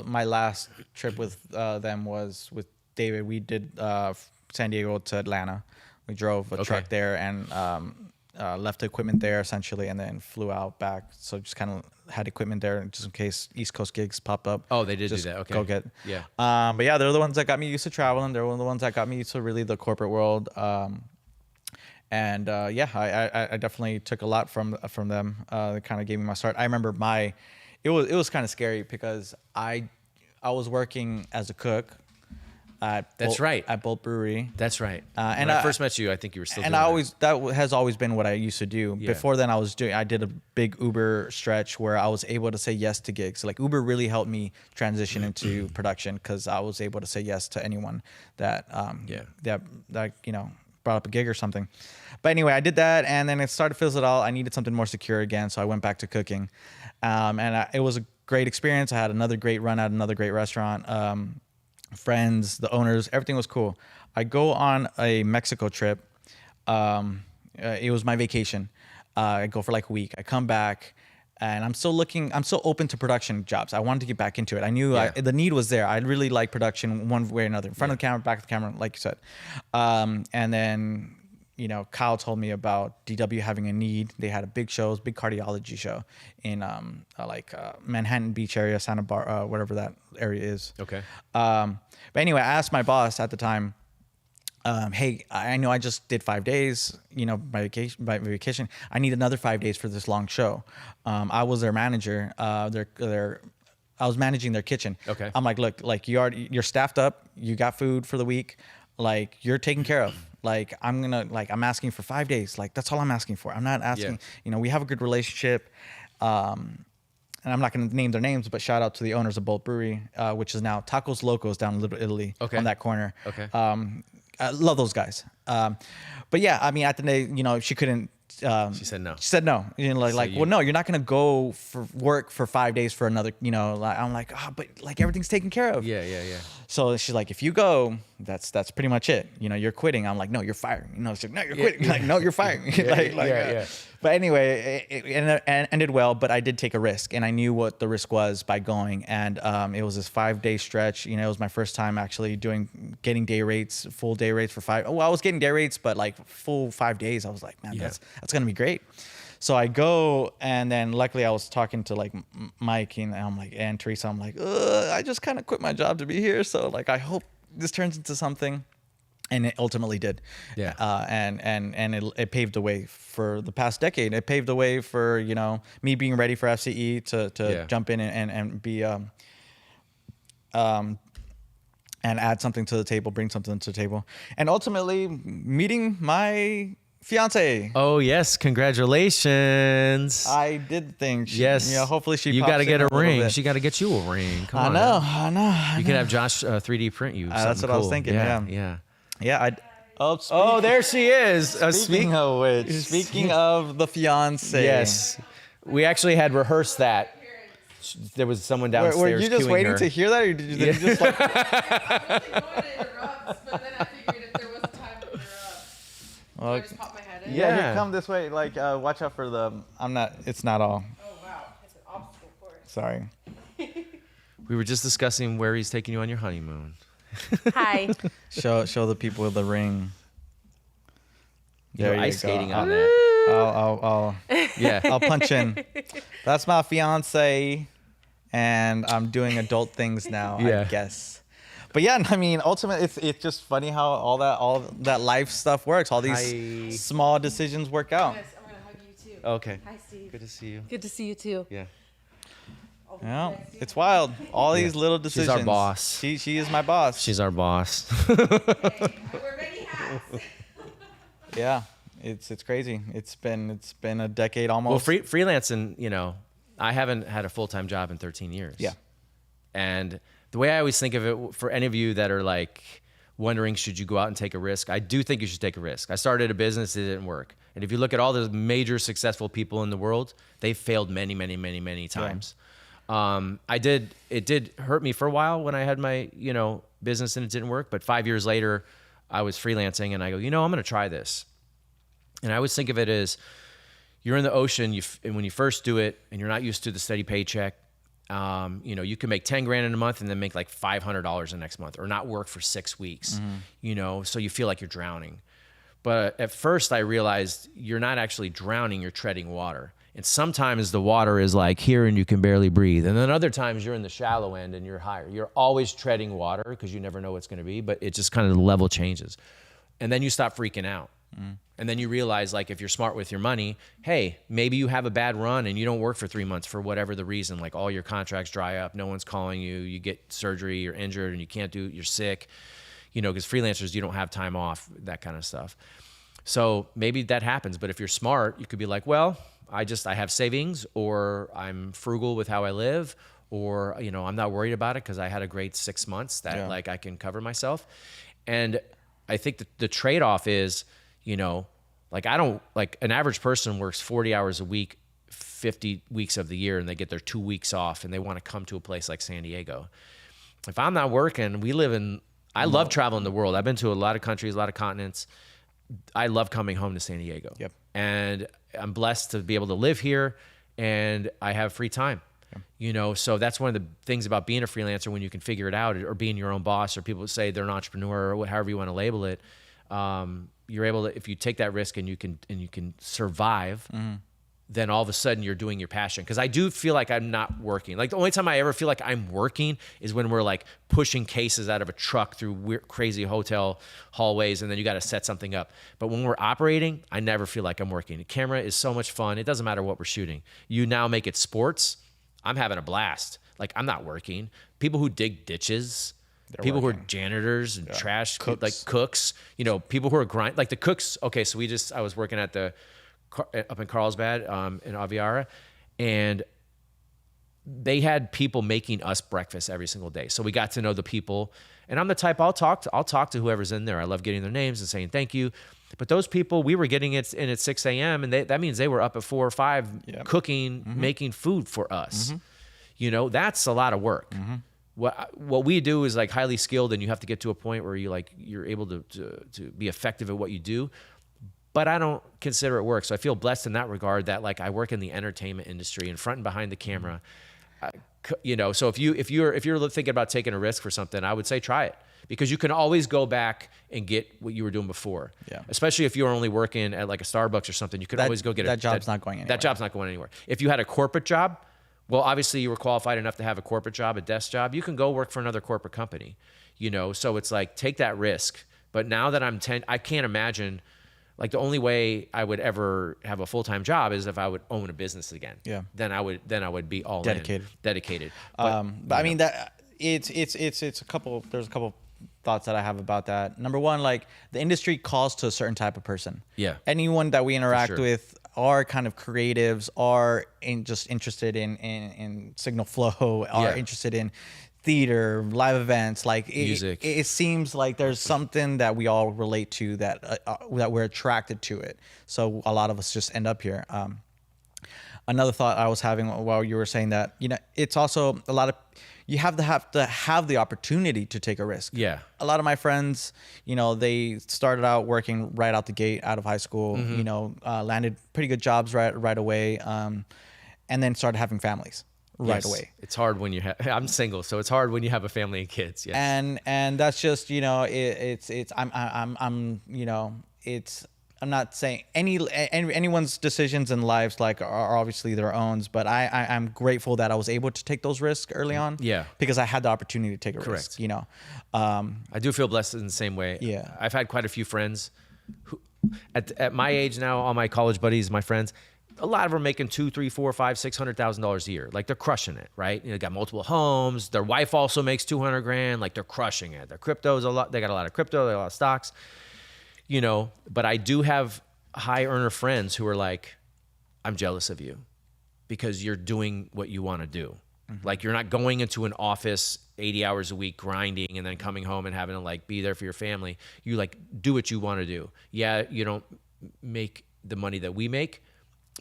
My last trip with them was with David. We did San Diego to Atlanta. We drove a truck there and left the equipment there essentially, and then flew out back. So just kind of had equipment there just in case East Coast gigs pop up. Oh, they did just do that. Okay. Go get. Yeah. But yeah, they're the ones that got me used to traveling. They're one of the ones that got me used to really the corporate world. I definitely took a lot from them. They kind of gave me my start. I remember it was kind of scary because I was working as a cook at Bolt Brewery. That's right. And when I first met you, I think you were still. And doing that has always been what I used to do. Yeah. Before then, I did a big Uber stretch where I was able to say yes to gigs. Like Uber really helped me transition into production because I was able to say yes to anyone that you know, brought up a gig or something. But anyway, I did that, and then it started to fizzle out. I needed something more secure again, so I went back to cooking. It was a great experience. I had another great run at another great restaurant. Friends, the owners, everything was cool. I go on a Mexico trip. It was my vacation. I go for like a week. I come back, and I'm still open to production jobs. I wanted to get back into it. I knew the need was there. I really like production one way or another. In front of the camera, back of the camera, like you said. And then, you know, Kyle told me about DW having a need. They had a big cardiology show in Manhattan Beach area, Santa Barbara, whatever that area is. Okay. But anyway, I asked my boss at the time, hey, I know I just did 5 days, you know, my vacation. I need another 5 days for this long show. I was their manager. I was managing their kitchen. Okay. I'm like, look, like you're staffed up. You got food for the week. Like you're taken care of. Like I'm asking for 5 days. Like that's all I'm asking for. I'm not asking, you know, we have a good relationship. And I'm not going to name their names, but shout out to the owners of Bolt Brewery, which is now Tacos Locos down in Little Italy on that corner. Okay. I love those guys. But yeah, I mean, at the day, you know, she couldn't. She said no. She said no. You know, well, no, you're not gonna go for work for 5 days for another. You know, I'm like, but like everything's taken care of. Yeah. So she's like, if you go, that's pretty much it. You know, you're quitting. I'm like, no, you're firing. You know, she's like, no, you're quitting. Like, no, you're firing. But anyway, it ended well. But I did take a risk, and I knew what the risk was by going. And it was this 5 day stretch. You know, it was my first time actually getting day rates, full day rates for 5. Well, I was getting day rates, but like full 5 days. I was like, man, that's gonna be great. So I go, and then luckily I was talking to like Mike and Teresa. I'm like, I just kind of quit my job to be here. So like, I hope this turns into something. And it ultimately did. Yeah. And it paved the way for the past decade. It paved the way for, you know, me being ready for FCE to jump in and be and add something to the table, bring something to the table, and ultimately meeting my fiance. Oh yes, congratulations! I did think. Yes. Yeah. Hopefully she. You got to get a ring. She got to get you a ring. Come on. I know. You can have Josh 3D print you. That's what cool. I was thinking. Yeah. Oh, there she is. Speaking of which, speaking of the fiance. Yes, we actually had rehearsed that. There was someone downstairs. Were you just waiting her. to hear that, or did you just like? I was going to interrupt, but then I figured if there was a time to interrupt, I just pop my head in. Yeah, here, come this way. Like, watch out for the. It's not all. Oh wow, it's an obstacle course. Sorry. We were just discussing where he's taking you on your honeymoon. Hi. Show the people the ring. There you ice skating on that. I'll punch in. That's my fiance, and I'm doing adult things now. I guess. But yeah, I mean, ultimately, it's just funny how all that life stuff works. All these small decisions work out. Yes, I'm gonna hug you too. Okay. Hi, Steve. Good to see you. Good to see you too. Yeah. Yeah, it's wild. All these little decisions. She's our boss. She is my boss. She's our boss. Hey, I wear many hats. Yeah, it's crazy. It's been a decade almost. Well, freelancing, I haven't had a full-time job in 13 years. Yeah. And the way I always think of it, for any of you that are like wondering, should you go out and take a risk? I do think you should take a risk. I started a business, it didn't work. And if you look at all the major successful people in the world, they failed many, many, many, many times. Yeah. It did hurt me for a while when I had my, business and it didn't work. But 5 years later, I was freelancing and I go, I'm going to try this. And I always think of it as you're in the ocean, and when you first do it and you're not used to the steady paycheck, you can make 10 grand in a month and then make like $500 the next month, or not work for 6 weeks, so you feel like you're drowning. But at first I realized you're not actually drowning, you're treading water. And sometimes the water is like here and you can barely breathe. And then other times you're in the shallow end and you're higher. You're always treading water because you never know what's going to be, but it just kind of the level changes. And then you stop freaking out. And then you realize, like, if you're smart with your money, hey, maybe you have a bad run and you don't work for 3 months for whatever the reason, like all your contracts dry up, no one's calling you, you get surgery, you're injured and you can't do it, you're sick, because freelancers, you don't have time off, that kind of stuff. So maybe that happens. But if you're smart, you could be like, well, I have savings, or I'm frugal with how I live, or, I'm not worried about it because I had a great 6 months that like I can cover myself. And I think the trade-off is, like an average person works 40 hours a week, 50 weeks of the year, and they get their 2 weeks off and they want to come to a place like San Diego. If I'm not working, I love traveling the world. I've been to a lot of countries, a lot of continents. I love coming home to San Diego. Yep. And I'm blessed to be able to live here, and I have free time. So that's one of the things about being a freelancer, when you can figure it out, or being your own boss, or people say they're an entrepreneur, or however you want to label it. You're able to, if you take that risk and you can survive, then all of a sudden you're doing your passion. Because I do feel like I'm not working. Like the only time I ever feel like I'm working is when we're like pushing cases out of a truck through weird, crazy hotel hallways, and then you got to set something up. But when we're operating, I never feel like I'm working. The camera is so much fun. It doesn't matter what we're shooting. You now make it sports. I'm having a blast. Like, I'm not working. People who dig ditches, people who are janitors and trash, cooks. Like cooks, people who are like the cooks. Okay, so I was working at up in Carlsbad, in Aviara, and they had people making us breakfast every single day. So we got to know the people, and I'm the type, I'll talk to whoever's in there. I love getting their names and saying thank you. But those people, we were getting it in at 6 a.m. and that means they were up at 4 or 5 cooking, making food for us. That's a lot of work. What we do is like highly skilled, and you have to get to a point where you're able to be effective at what you do. But I don't consider it work. So I feel blessed in that regard that like I work in the entertainment industry, in front and behind the camera. So if you're thinking about taking a risk for something, I would say try it, because you can always go back and get what you were doing before. Yeah. Especially if you're only working at like a Starbucks or something, you could always go get that job's not going anywhere. That job's not going anywhere. If you had a corporate job, well, obviously you were qualified enough to have a corporate job, a desk job. You can go work for another corporate company, So it's like, take that risk. But now that I can't imagine. Like the only way I would ever have a full-time job is if I would own a business again. Yeah. Then I would be all dedicated. But I mean that it's a couple. There's a couple thoughts that I have about that. Number one, like the industry calls to a certain type of person. Yeah. Anyone that we interact with are kind of creatives, are just interested in signal flow, are interested in theater, live events, like music. It seems like there's something that we all relate to, that we're attracted to it. So a lot of us just end up here. another thought I was having while you were saying that, it's also a lot of, you have to have the opportunity to take a risk. Yeah. A lot of my friends, they started out working right out the gate out of high school, landed pretty good jobs right away, and then started having families right away. It's hard when you have, I'm single, so it's hard when you have a family and kids. Yes. And that's just, I'm not saying anyone's decisions in lives are obviously their own, but I'm grateful that I was able to take those risks early on. Yeah. Because I had the opportunity to take a risk. I do feel blessed in the same way. Yeah. I've had quite a few friends who, at my age now, all my college buddies, my friends, a lot of them are making $200,000, $300,000, $400,000, $500,000 a year. Like they're crushing it, right? They got multiple homes. Their wife also makes $200,000. Like they're crushing it. Their crypto's a lot. They got a lot of crypto. They got a lot of stocks. But I do have high earner friends who are like, I'm jealous of you because you're doing what you want to do. Mm-hmm. Like you're not going into an office 80 hours a week grinding and then coming home and having to be there for your family. You do what you want to do. Yeah, you don't make the money that we make,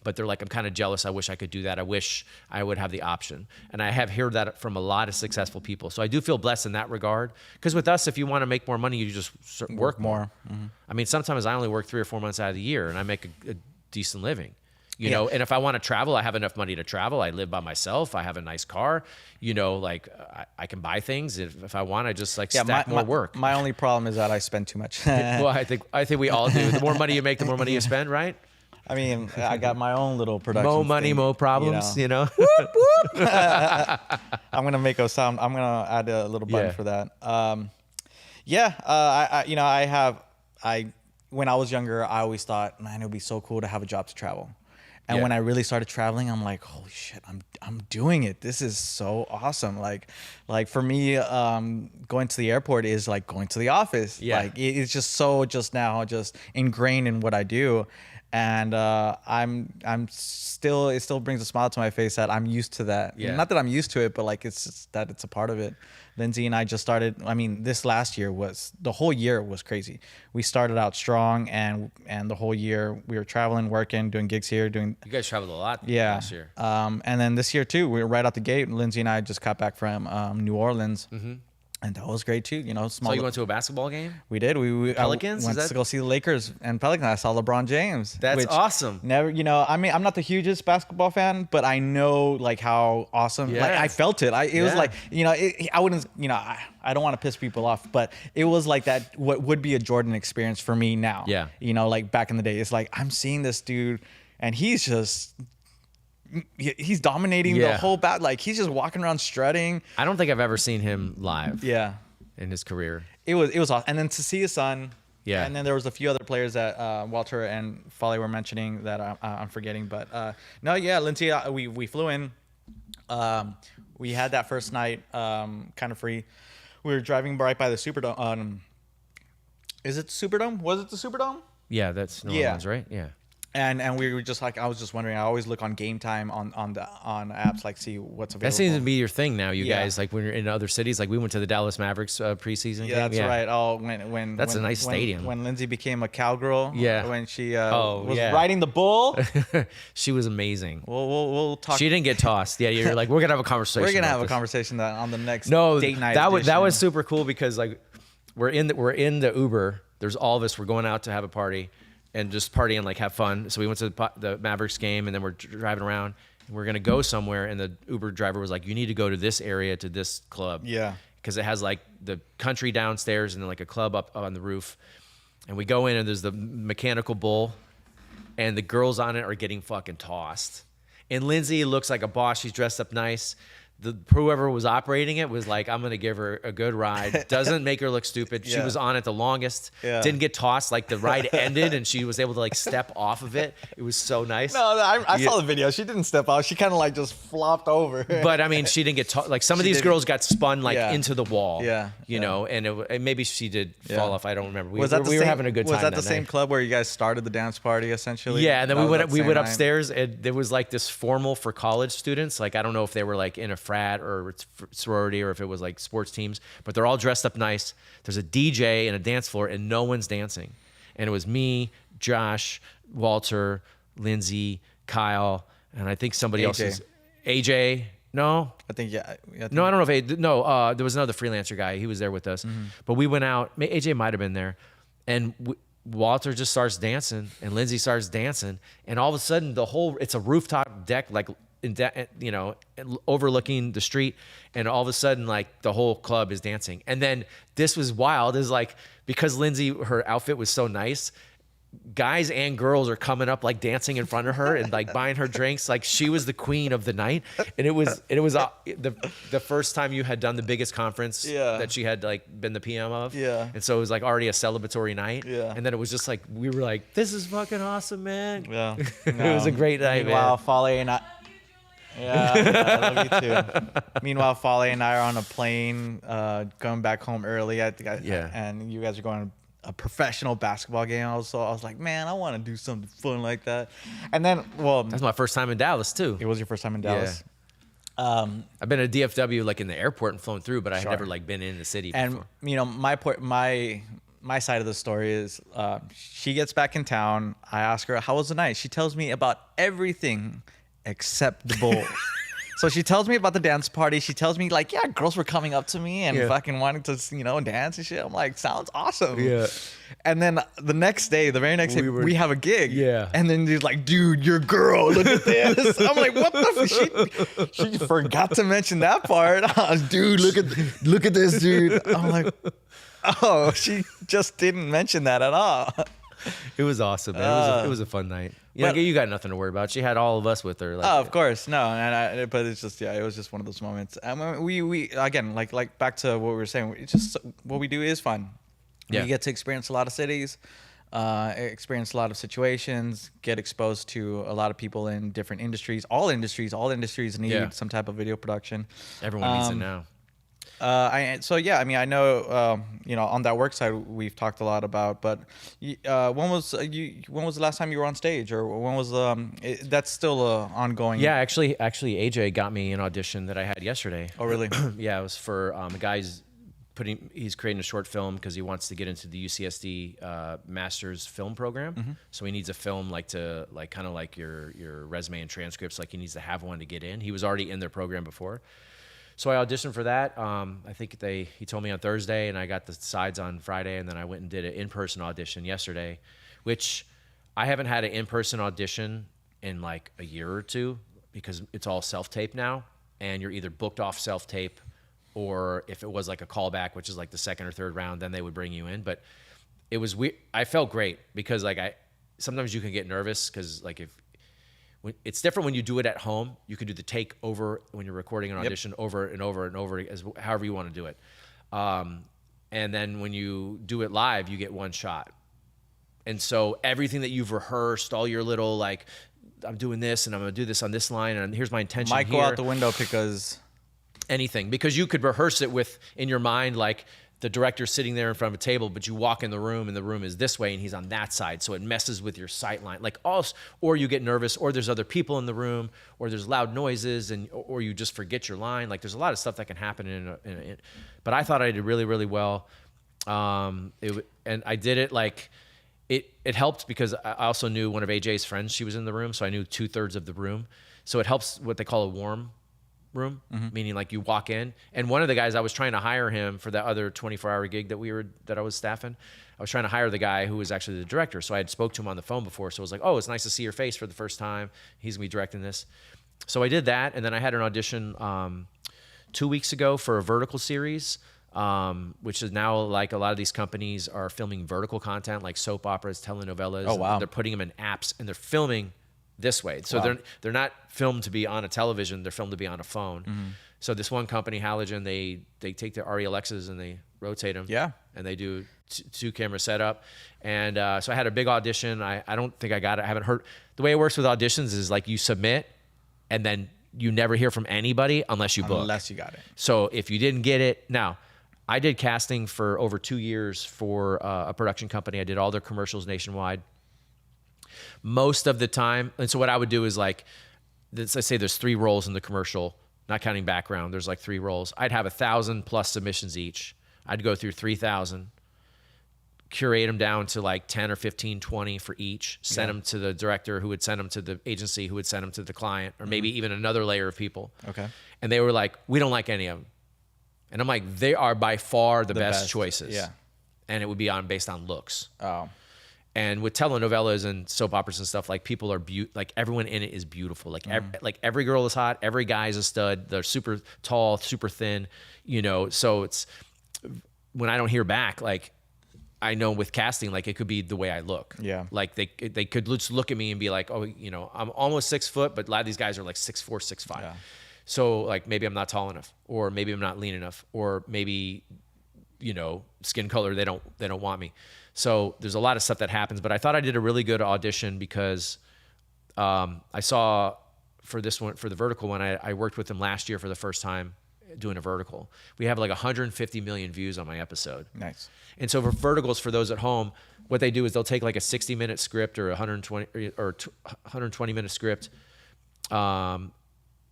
but they're like, I'm kind of jealous. I wish I could do that. I wish I would have the option. And I have heard that from a lot of successful people. So I do feel blessed in that regard. Because with us, if you want to make more money, you just work more. Mm-hmm. I mean, sometimes I only work 3 or 4 months out of the year and I make a decent living. You know, and if I want to travel, I have enough money to travel. I live by myself. I have a nice car. I can buy things. If I want, I just stack more work. My only problem is that I spend too much. Well, I think we all do. The more money you make, the more money you spend, right? I mean, I got my own little production. More money, more problems, Whoop, whoop. I'm going to make a sound. I'm going to add a little button for that. When I was younger, I always thought, man, it would be so cool to have a job to travel. And when I really started traveling, I'm like, holy shit, I'm doing it. This is so awesome. Like for me, going to the airport is like going to the office. Yeah. Like it's just so just ingrained in what I do. And I'm still, it still brings a smile to my face that I'm used to that. Yeah. Not that I'm used to it, but it's just that it's a part of it. Lindsay and I just started. I mean, this last year the whole year was crazy. We started out strong, and the whole year we were traveling, working, doing gigs here, doing. You guys traveled a lot last year. And then this year too, we were right out the gate. Lindsay and I just got back from New Orleans. Mm-hmm. And that was great too, small. So you went to a basketball game? We did. We Pelicans? went to go see the Lakers and Pelicans. I saw LeBron James. That's awesome. Never, I mean, I'm not the hugest basketball fan, but I know how awesome. Yeah. I felt it. It was I wouldn't, I don't want to piss people off, but it was like that. What would be a Jordan experience for me now? Yeah. Back in the day, it's like I'm seeing this dude, and he's dominating the whole he's just walking around strutting. I don't think I've ever seen him live. Yeah. In his career. It was awesome. And then to see his son. Yeah. And then there was a few other players that Walter and Folly were mentioning that I'm forgetting. But Lindsay, we flew in. We had that first night kind of free. We were driving right by the Superdome. Is it Superdome? Was it the Superdome? Yeah, that's New Orleans, right? Yeah. And we were just I was just wondering. I always look on Game Time on apps, see what's available. That seems to be your thing now, you guys. Like when you're in other cities, we went to the Dallas Mavericks preseason. Yeah, that's right. Oh, when that's a nice stadium. When Lindsay became a cowgirl. Yeah. When she was riding the bull. She was amazing. We'll talk. She didn't get tossed. Yeah, you're like, we're gonna have a conversation. We're gonna have a conversation on the next date night. That was super cool because we're in the Uber. There's all of us. We're going out to have a party. And just party and have fun. So we went to the Mavericks game, and then we're driving around. And we're gonna go somewhere, and the Uber driver was like, "You need to go to this area, to this club." Yeah. Because it has the country downstairs and then a club up on the roof. And we go in, and there's the mechanical bull, and the girls on it are getting fucking tossed. And Lindsay looks like a boss. She's dressed up nice. Whoever was operating it was like, I'm going to give her a good ride. Doesn't make her look stupid. She was on it the longest. Yeah. Didn't get tossed. The ride ended and she was able to step off of it. It was so nice. No, I saw the video. She didn't step off. She kind of just flopped over. But I mean, she didn't get tossed. Some of these girls got spun into the wall. Yeah. You know, and maybe she did fall off. I don't remember. We were having a good time. Was that the same club where you guys started the dance party essentially? Yeah. And then we went upstairs and there was this formal for college students. I don't know if they were in a frat or sorority or if it was sports teams, but they're all dressed up nice. There's a DJ and a dance floor and no one's dancing. And it was me, Josh, Walter, Lindsay, Kyle, and I think somebody else is AJ. No, I think no, I don't know if there was another freelancer guy. He was there with us, but we went out. AJ might have been there, and Walter just starts dancing, and Lindsay starts dancing, and all of a sudden it's a rooftop deck, like overlooking the street, and all of a sudden like the whole club is dancing. And then this was wild, is like, because Lindsay, her outfit was so nice, guys and girls are coming up like dancing in front of her and like buying her drinks, like she was the queen of the night. And it was the first time you had done the biggest conference that she had like been the PM of, and so it was like already a celebratory night, and then it was just like, we were like, this is fucking awesome, man. It was a great night. Meanwhile, Fale and I love you too. Meanwhile, Fale and I are on a plane going back home early. And you guys are going to a professional basketball game. I was like, man, I want to do something fun like that. And then, that's my first time in Dallas too. It was your first time in Dallas. I've been at DFW, like in the airport and flown through, but I had never like been in the city before. And my side of the story is, she gets back in town. I ask her, how was the night? She tells me about everything except the bowl. So she tells me about the dance party. She tells me like, yeah, girls were coming up to me and fucking wanting to, dance and shit. I'm like, sounds awesome. Yeah. And then the very next day, we have a gig. Yeah. And then he's like, dude, your girl, look at this. I'm like, what the? She forgot to mention that part. Dude, look at this, dude. I'm like, oh, she just didn't mention that at all. It was awesome, man. It was a fun night. You got nothing to worry about. She had all of us with her. Like, of course, no. But it's just, it was just one of those moments. I mean, we again, like back to what we were saying. It's just what we do is fun. Yeah. We get to experience a lot of cities, experience a lot of situations, get exposed to a lot of people in different industries. All industries need some type of video production. Everyone needs it now. I know, on that work side we've talked a lot about, but when was the last time you were on stage, or when was that's still ongoing? Yeah, actually AJ got me an audition that I had yesterday. Oh, really? Yeah, it was for a guy's he's creating a short film because he wants to get into the UCSD master's film program. So he needs a film kind of like your resume and transcripts, like he needs to have one to get in. He was already in their program before. So I auditioned for that. I think he told me on Thursday, and I got the sides on Friday, and then I went and did an in-person audition yesterday, which I haven't had an in-person audition in like a year or two, because it's all self-tape now, and you're either booked off self-tape, or if it was like a callback, which is like the second or third round, then they would bring you in. But it was weird. I felt great because sometimes you can get nervous because like it's different when you do it at home. You can do the take over when you're recording an audition over and over and over, however you want to do it. And then when you do it live, you get one shot. And so everything that you've rehearsed, all your little like, I'm doing this and I'm going to do this on this line and here's my intention might go out the window because you could rehearse it in your mind, like the director's sitting there in front of a table, but you walk in the room and the room is this way and he's on that side. So it messes with your sight line. Or you get nervous, or there's other people in the room, or there's loud noises, or you just forget your line. Like there's a lot of stuff that can happen but I thought I did really, really well. And I did it like, it helped because I also knew one of AJ's friends, she was in the room. So I knew 2/3 of the room. So it helps what they call a warm room, meaning like you walk in, and one of the guys, I was trying to hire him for that other 24-hour gig that I was staffing. I was trying to hire the guy who was actually the director. So I had spoke to him on the phone before. So I was like, oh, it's nice to see your face for the first time. He's gonna be directing this. So I did that. And then I had an audition 2 weeks ago for a vertical series, which is now like a lot of these companies are filming vertical content like soap operas, telenovelas. Oh, wow. They're putting them in apps and they're filming this way. So they're not filmed to be on a television, they're filmed to be on a phone. So this one company, Halogen, they take their RELXs and they rotate them. Yeah. And they do two camera setup. And so I had a big audition. I don't think I got it. I haven't heard. The way it works with auditions is like you submit and then you never hear from anybody unless you book. Unless you got it. So if you didn't get it, now I did casting for over 2 years for a production company. I did all their commercials nationwide. Most of the time, and so what I would do is like, let's say there's 3 roles in the commercial, not counting background, there's like 3 roles. I'd have 1,000+ submissions each. I'd go through 3,000, curate them down to like 10 or 15, 20 for each, send them to the director who would send them to the agency who would send them to the client, or maybe even another layer of people. Okay. And they were like, we don't like any of them. And I'm like, they are by far the best choices. Yeah. And it would be based on looks. Oh. And with telenovelas and soap operas and stuff, like people are like everyone in it is beautiful. Like like every girl is hot, every guy is a stud. They're super tall, super thin, you know. So it's when I don't hear back, like I know with casting, like it could be the way I look. Yeah. Like they could just look at me and be like, oh, you know, I'm almost 6 foot, but a lot of these guys are like 6'4", 6'5". Yeah. So like maybe I'm not tall enough, or maybe I'm not lean enough, or maybe, you know, skin color, they don't want me. So there's a lot of stuff that happens, but I thought I did a really good audition because I saw for this one, for the vertical one, I worked with them last year for the first time doing a vertical. We have like 150 million views on my episode. Nice. And so for verticals, for those at home, what they do is they'll take like a 60-minute script or 120-minute script,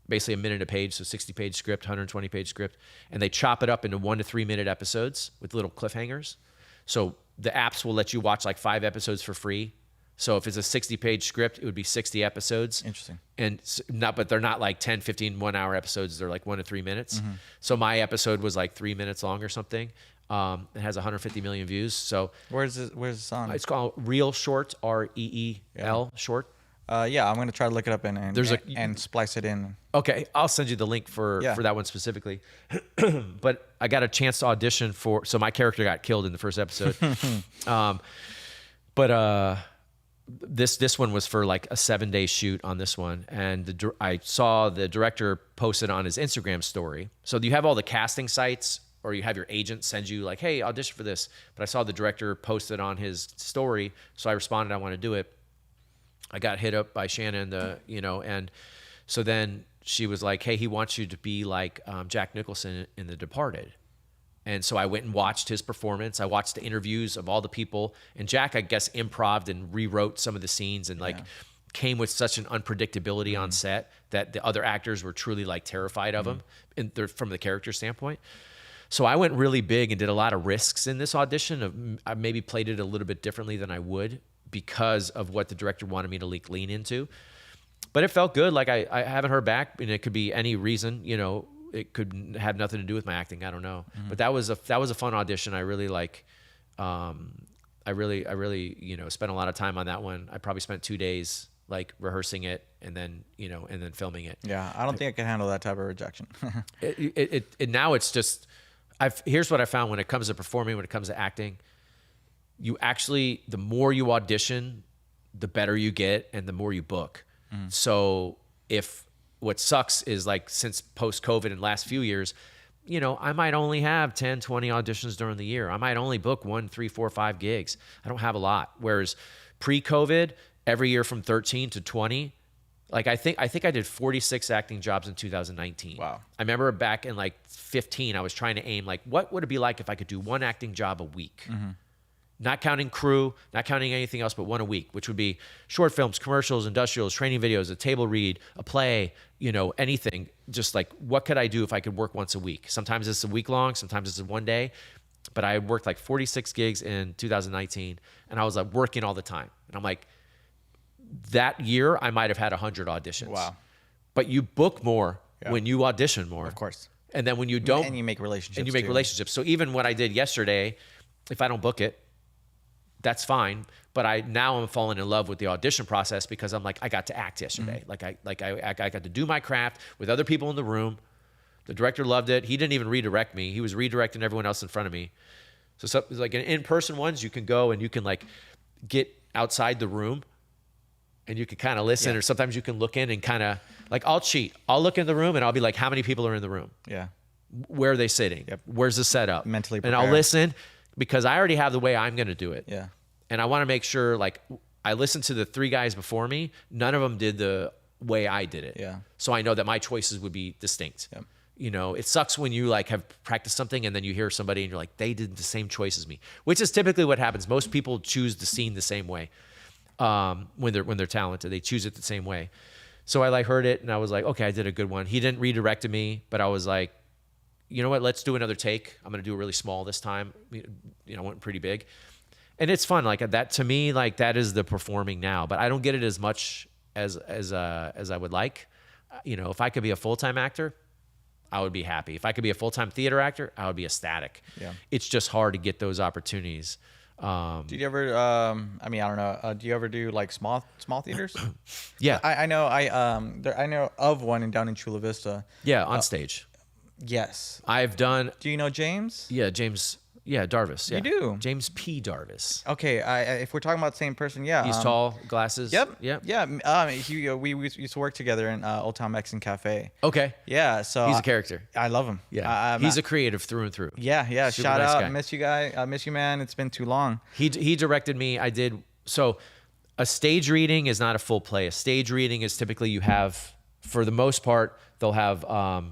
basically a minute a page, so 60-page script, 120-page script, and they chop it up into 1 to 3 minute episodes with little cliffhangers. So the apps will let you watch like 5 episodes for free. So if it's a 60-page script, it would be 60 episodes. Interesting. And but they're not like 10, 15, 1 hour episodes. They're like 1 to 3 minutes. Mm-hmm. So my episode was like 3 minutes long or something. It has 150 million views. So where's this on? It's called Reel Short, REEL Short. Yeah, I'm gonna try to look it up and splice it in. Okay, I'll send you the link for that one specifically. But I got a chance to audition so my character got killed in the first episode. This one was for like a 7-day shoot on this one, and I saw the director post it on his Instagram story. So you have all the casting sites, or you have your agent send you like, hey, audition for this. But I saw the director post it on his story, so I responded, I want to do it. I got hit up by Shannon, and so then she was like, hey, he wants you to be like Jack Nicholson in The Departed. And so I went and watched his performance. I watched the interviews of all the people. And Jack, I guess, improv'd and rewrote some of the scenes and came with such an unpredictability on set that the other actors were truly like terrified of him from the character standpoint. So I went really big and did a lot of risks in this audition. I maybe played it a little bit differently than I would because of what the director wanted me to lean into. But it felt good. Like I haven't heard back, and it could be any reason, you know. It could have nothing to do with my acting. I don't know. Mm-hmm. But that was a fun audition. I really I really, you know, spent a lot of time on that one. I probably spent 2 days like rehearsing it and then filming it. Yeah. I don't think I can handle that type of rejection. Now it's just, here's what I found when it comes to performing, when it comes to acting, you actually, the more you audition, the better you get and the more you book. Mm-hmm. So what sucks is like since post-COVID and last few years, you know, I might only have 10, 20 auditions during the year. I might only book 1, 3, 4, 5 gigs. I don't have a lot. Whereas pre-COVID, every year from 13 to 20, like I think I did 46 acting jobs in 2019. Wow. I remember back in like 15, I was trying to aim like, what would it be like if I could do 1 acting job a week? Mm-hmm. Not counting crew, not counting anything else, but 1 a week, which would be short films, commercials, industrials, training videos, a table read, a play, you know, anything. Just like, what could I do if I could work once a week? Sometimes it's a week long, sometimes it's 1 day. But I worked like 46 gigs in 2019, and I was like working all the time. And I'm like, that year I might have had 100 auditions. Wow. But you book more when you audition more. Of course. And then when you don't. And you make relationships. And you make relationships. So even what I did yesterday, if I don't book it, that's fine. But now I'm falling in love with the audition process because I'm like, I got to act yesterday. Mm-hmm. I got to do my craft with other people in the room. The director loved it. He didn't even redirect me. He was redirecting everyone else in front of me. So like in-person ones, you can go and you can like get outside the room and you can kind of listen, or sometimes you can look in and kind of like, I'll cheat. I'll look in the room and I'll be like, how many people are in the room? Yeah. Where are they sitting? Yep. Where's the setup? Mentally prepare. And I'll listen because I already have the way I'm going to do it. Yeah. And I want to make sure, like, I listened to the 3 guys before me. None of them did the way I did it. Yeah. So I know that my choices would be distinct. Yep. You know, it sucks when you like have practiced something and then you hear somebody and you're like, they did the same choice as me, which is typically what happens. Most people choose the scene the same way. When they're talented, they choose it the same way. So I like heard it and I was like, okay, I did a good one. He didn't redirect me, but I was like, you know what? Let's do another take. I'm going to do it really small this time. You know, I went pretty big. and it's fun. Like that to me, like that is the performing now. But I don't get it as much as I would like. You know, if I could be a full-time actor, I would be happy. If I could be a full-time theater actor, I would be ecstatic. Yeah. It's just hard to get those opportunities. Did you ever? I mean, I don't know. Do you ever do like small theaters? Yeah. I know. I know of one down in Chula Vista. Yeah, on stage. Yes. I've done. Do you know James? Yeah, James. Yeah, Darvis. Yeah. You do? James P. Darvis. Okay. If we're talking about the same person, yeah. He's tall, glasses. Yep. Yeah. Yeah. We used to work together in Old Town Mexican Cafe. Okay. Yeah. So He's a character. I love him. Yeah. He's a creative through and through. Yeah. Super Shout nice out. guy. Miss you, guy. Miss you, man. It's been too long. He directed me. I did. So a stage reading is not a full play. A stage reading is typically you have, for the most part, they'll have a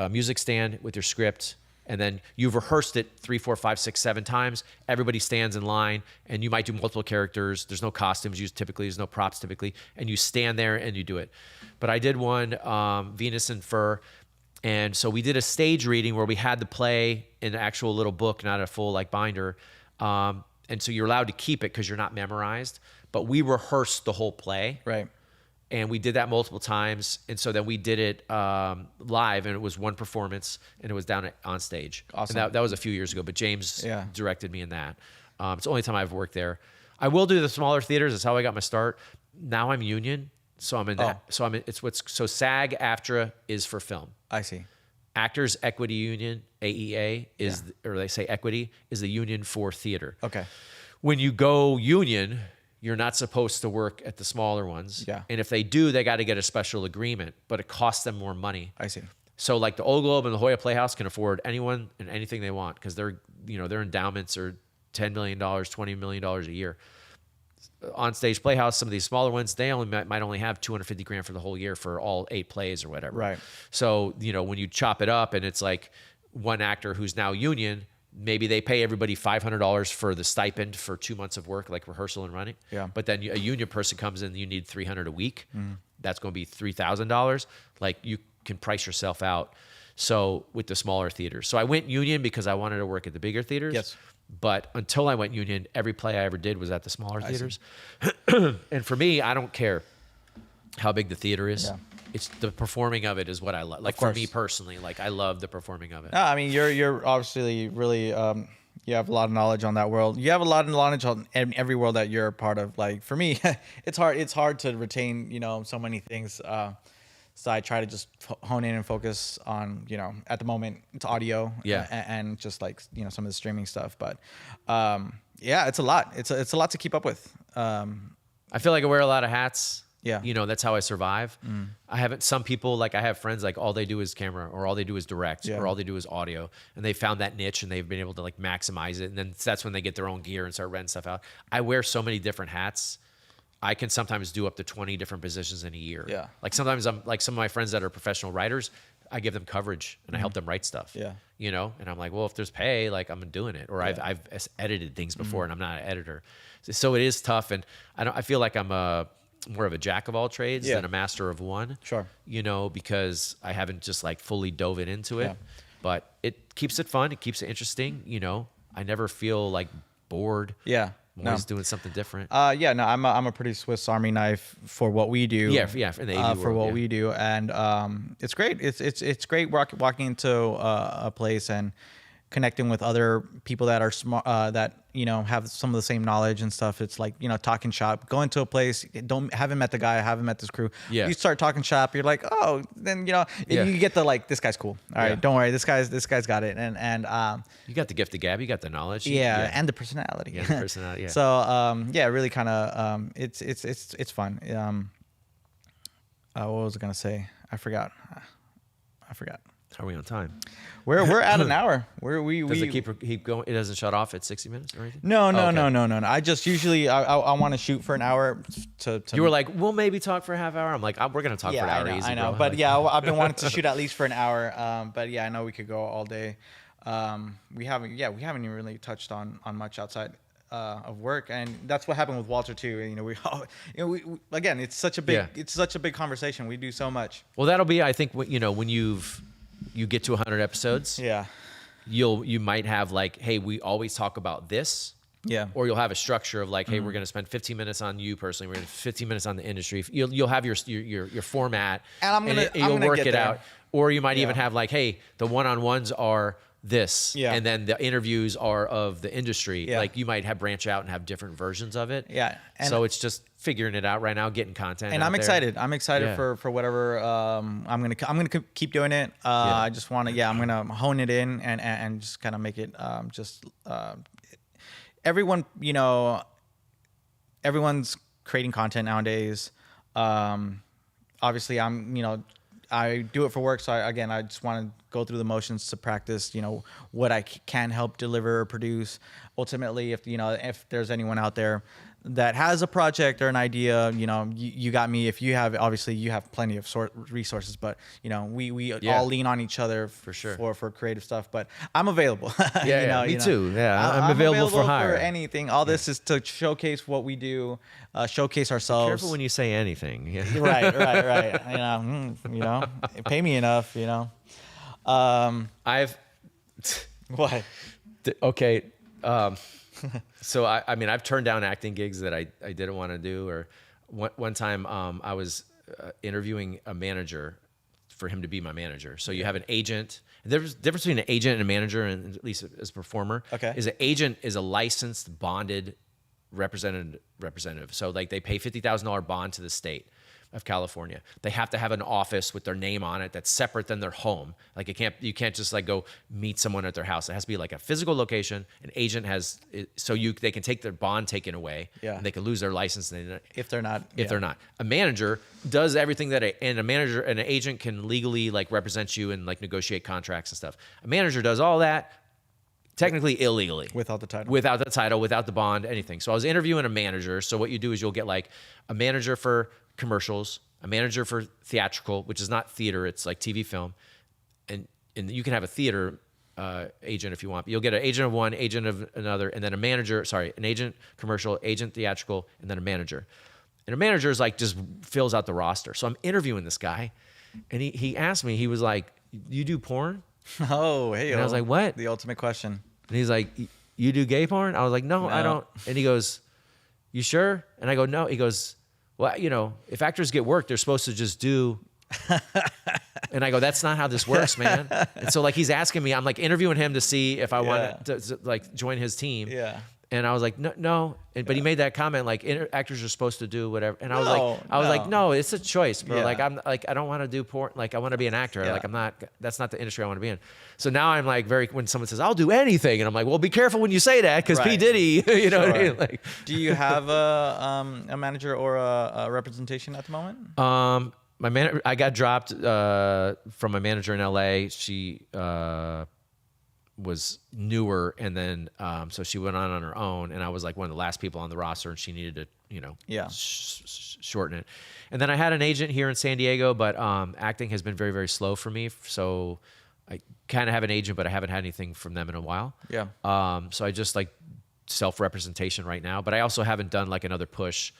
music stand with your script. And then you've rehearsed it 3, 4, 5, 6, 7 times. Everybody stands in line, and you might do multiple characters. There's no costumes used typically. There's no props typically. And you stand there and you do it. But I did one, Venus and Fur. And so we did a stage reading where we had the play in an actual little book, not a full like binder. And so you're allowed to keep it because you're not memorized. But we rehearsed the whole play. Right. And we did that multiple times. And so then we did it live, and it was one performance, and it was down on stage. Awesome. And that was a few years ago, but James Yeah. directed me in that. It's the only time I've worked there. I will do the smaller theaters. That's how I got my start. Now I'm union, so I'm in that. So so SAG-AFTRA is for film. I see. Actors Equity Union, AEA, or they say equity, is the union for theater. Okay. When you go union, you're not supposed to work at the smaller ones. Yeah. And if they do, they got to get a special agreement, but it costs them more money. I see. So like the Old Globe and the Hoya Playhouse can afford anyone and anything they want because their endowments are $10 million, $20 million a year. On Stage Playhouse, some of these smaller ones, they might only have $250,000 for the whole year for all 8 plays or whatever. Right. So, when you chop it up and it's like one actor who's now union, maybe they pay everybody $500 for the stipend for 2 months of work, like rehearsal and running. Yeah. But then a union person comes in, you need $300 a week. That's going to be $3,000. Like you can price yourself out. So with the smaller theaters. So I went union because I wanted to work at the bigger theaters. Yes. But until I went union, every play I ever did was at the smaller theaters. And for me, I don't care how big the theater is. Yeah. It's the performing of it is what I love. Like for me personally, like I love the performing of it. No, I mean you're obviously really you have a lot of knowledge on that world. You have a lot of knowledge on every world that you're a part of. Like for me, it's hard to retain so many things. So I try to just hone in and focus on at the moment it's audio. Yeah. And just like some of the streaming stuff. But yeah, it's a lot. It's a lot to keep up with. I feel like I wear a lot of hats. Yeah. That's how I survive. Some people, like I have friends, like all they do is camera or all they do is direct or all they do is audio. And they found that niche and they've been able to like maximize it. And then that's when they get their own gear and start renting stuff out. I wear so many different hats. I can sometimes do up to 20 different positions in a year. Yeah. Like sometimes I'm like some of my friends that are professional writers, I give them coverage and I help them write stuff. Yeah. And I'm like, well, if there's pay, like I'm doing it. Or I've edited things before and I'm not an editor. So it is tough. And I feel like I'm more of a jack of all trades than a master of one. Sure. Because I haven't just like fully dove it into it. Yeah. But it keeps it fun. It keeps it interesting. I never feel like bored. Yeah. I'm always doing something different. Yeah, no, I'm a pretty Swiss Army knife for what we do. Yeah, in the AV for world, what we do, and it's great. It's great walking into a place and connecting with other people that are smart, that have some of the same knowledge and stuff. It's like talking shop. Going to a place, haven't met the guy, haven't met this crew. Yeah. You start talking shop. You're like, oh, then you get the like, this guy's cool. All right, don't worry, this guy's got it, and you got the gift of gab, you got the knowledge. Yeah, and the personality. Yeah, the personality. Yeah. So yeah, really kind of it's fun. What was I gonna say? I forgot. How are we on time? We're at an hour. Does it keep going? It doesn't shut off at 60 minutes or anything? No. I just usually I want to shoot for an hour. To you were like, we'll maybe talk for a half hour. I'm like, we're gonna talk for an hour. I know. But yeah, I've been wanting to shoot at least for an hour. But yeah, I know we could go all day. We haven't even really touched on much outside of work, and that's what happened with Walter too. We again, it's such a big conversation. We do so much. Well, that'll be, I think, when you get to 100 episodes. Yeah. You might have like, hey, we always talk about this, Yeah. Or you'll have a structure of like, hey, we're going to spend 15 minutes on you personally. We're going to 15 minutes on the industry. You'll have your format, and you'll work it out. Or you might even have like, hey, the one-on-ones are this, and then the interviews are of the industry. Like you might have branch out and have different versions of it. Yeah. And so it's just figuring it out right now, getting content. And I'm excited. I'm excited for whatever. I'm gonna keep doing it. I just want to. I'm gonna hone it in and just kind of make it everyone. Everyone's creating content nowadays. Obviously, I do it for work. So I just want to go through the motions to practice, what I can help deliver or produce. Ultimately, if there's anyone out there that has a project or an idea, you got me. If you have, obviously you have plenty of resources, but we all lean on each other for sure for creative stuff, but I'm available. Me too. Yeah. I'm available for hire. For anything. All this is to showcase what we do, showcase ourselves. Be careful when you say anything. Right. Pay me enough, I've what? Okay. So I've turned down acting gigs that I didn't want to do. Or one time I was interviewing a manager for him to be my manager. So you have an agent. There's a difference between an agent and a manager, and at least as a performer. Okay. Is an agent is a licensed, bonded representative. So like they pay $50,000 bond to the state of California. They have to have an office with their name on it that's separate than their home. Like you can't just like go meet someone at their house. It has to be like a physical location. An agent has, so they can take their bond taken away. Yeah. And they can lose their license. If they're not. They're not. A manager does everything an agent can legally like represent you and like negotiate contracts and stuff. A manager does all that technically illegally. Without the title. Without the title, without the bond, anything. So I was interviewing a manager. So what you do is you'll get like a manager for commercials, a manager for theatrical, which is not theater, it's like TV film, and you can have a theater agent if you want. You'll get an agent of one, agent of another, and then an agent commercial, agent theatrical, and then a manager. And a manager is like just fills out the roster. So I'm interviewing this guy, and he asked me, he was like, "You do porn?" Oh, hey. And I was like, "What?" The ultimate question. And he's like, "You do gay porn?" I was like, no, I don't. And he goes, "You sure?" And I go, "No." He goes, "Well, if actors get work, they're supposed to just do." And I go, "That's not how this works, man." And so like he's asking me, I'm like interviewing him to see if I want to like join his team. Yeah. And I was like, no. But he made that comment like actors are supposed to do whatever. And I was like, no, it's a choice, bro. Like I'm like I don't want to do porn. Like I want to be an actor. Like I'm not. That's not the industry I want to be in. So now I'm like when someone says I'll do anything, and I'm like, well, be careful when you say that because P Diddy, what I mean? Like, do you have a manager or a representation at the moment? My manager, I got dropped from my manager in LA. She was newer, and then so she went on her own, and I was like one of the last people on the roster, and she needed to shorten it. And then I had an agent here in San Diego, but acting has been very, very slow for me. So I kind of have an agent, but I haven't had anything from them in a while. Yeah. So I just like self-representation right now, but I also haven't done like another push.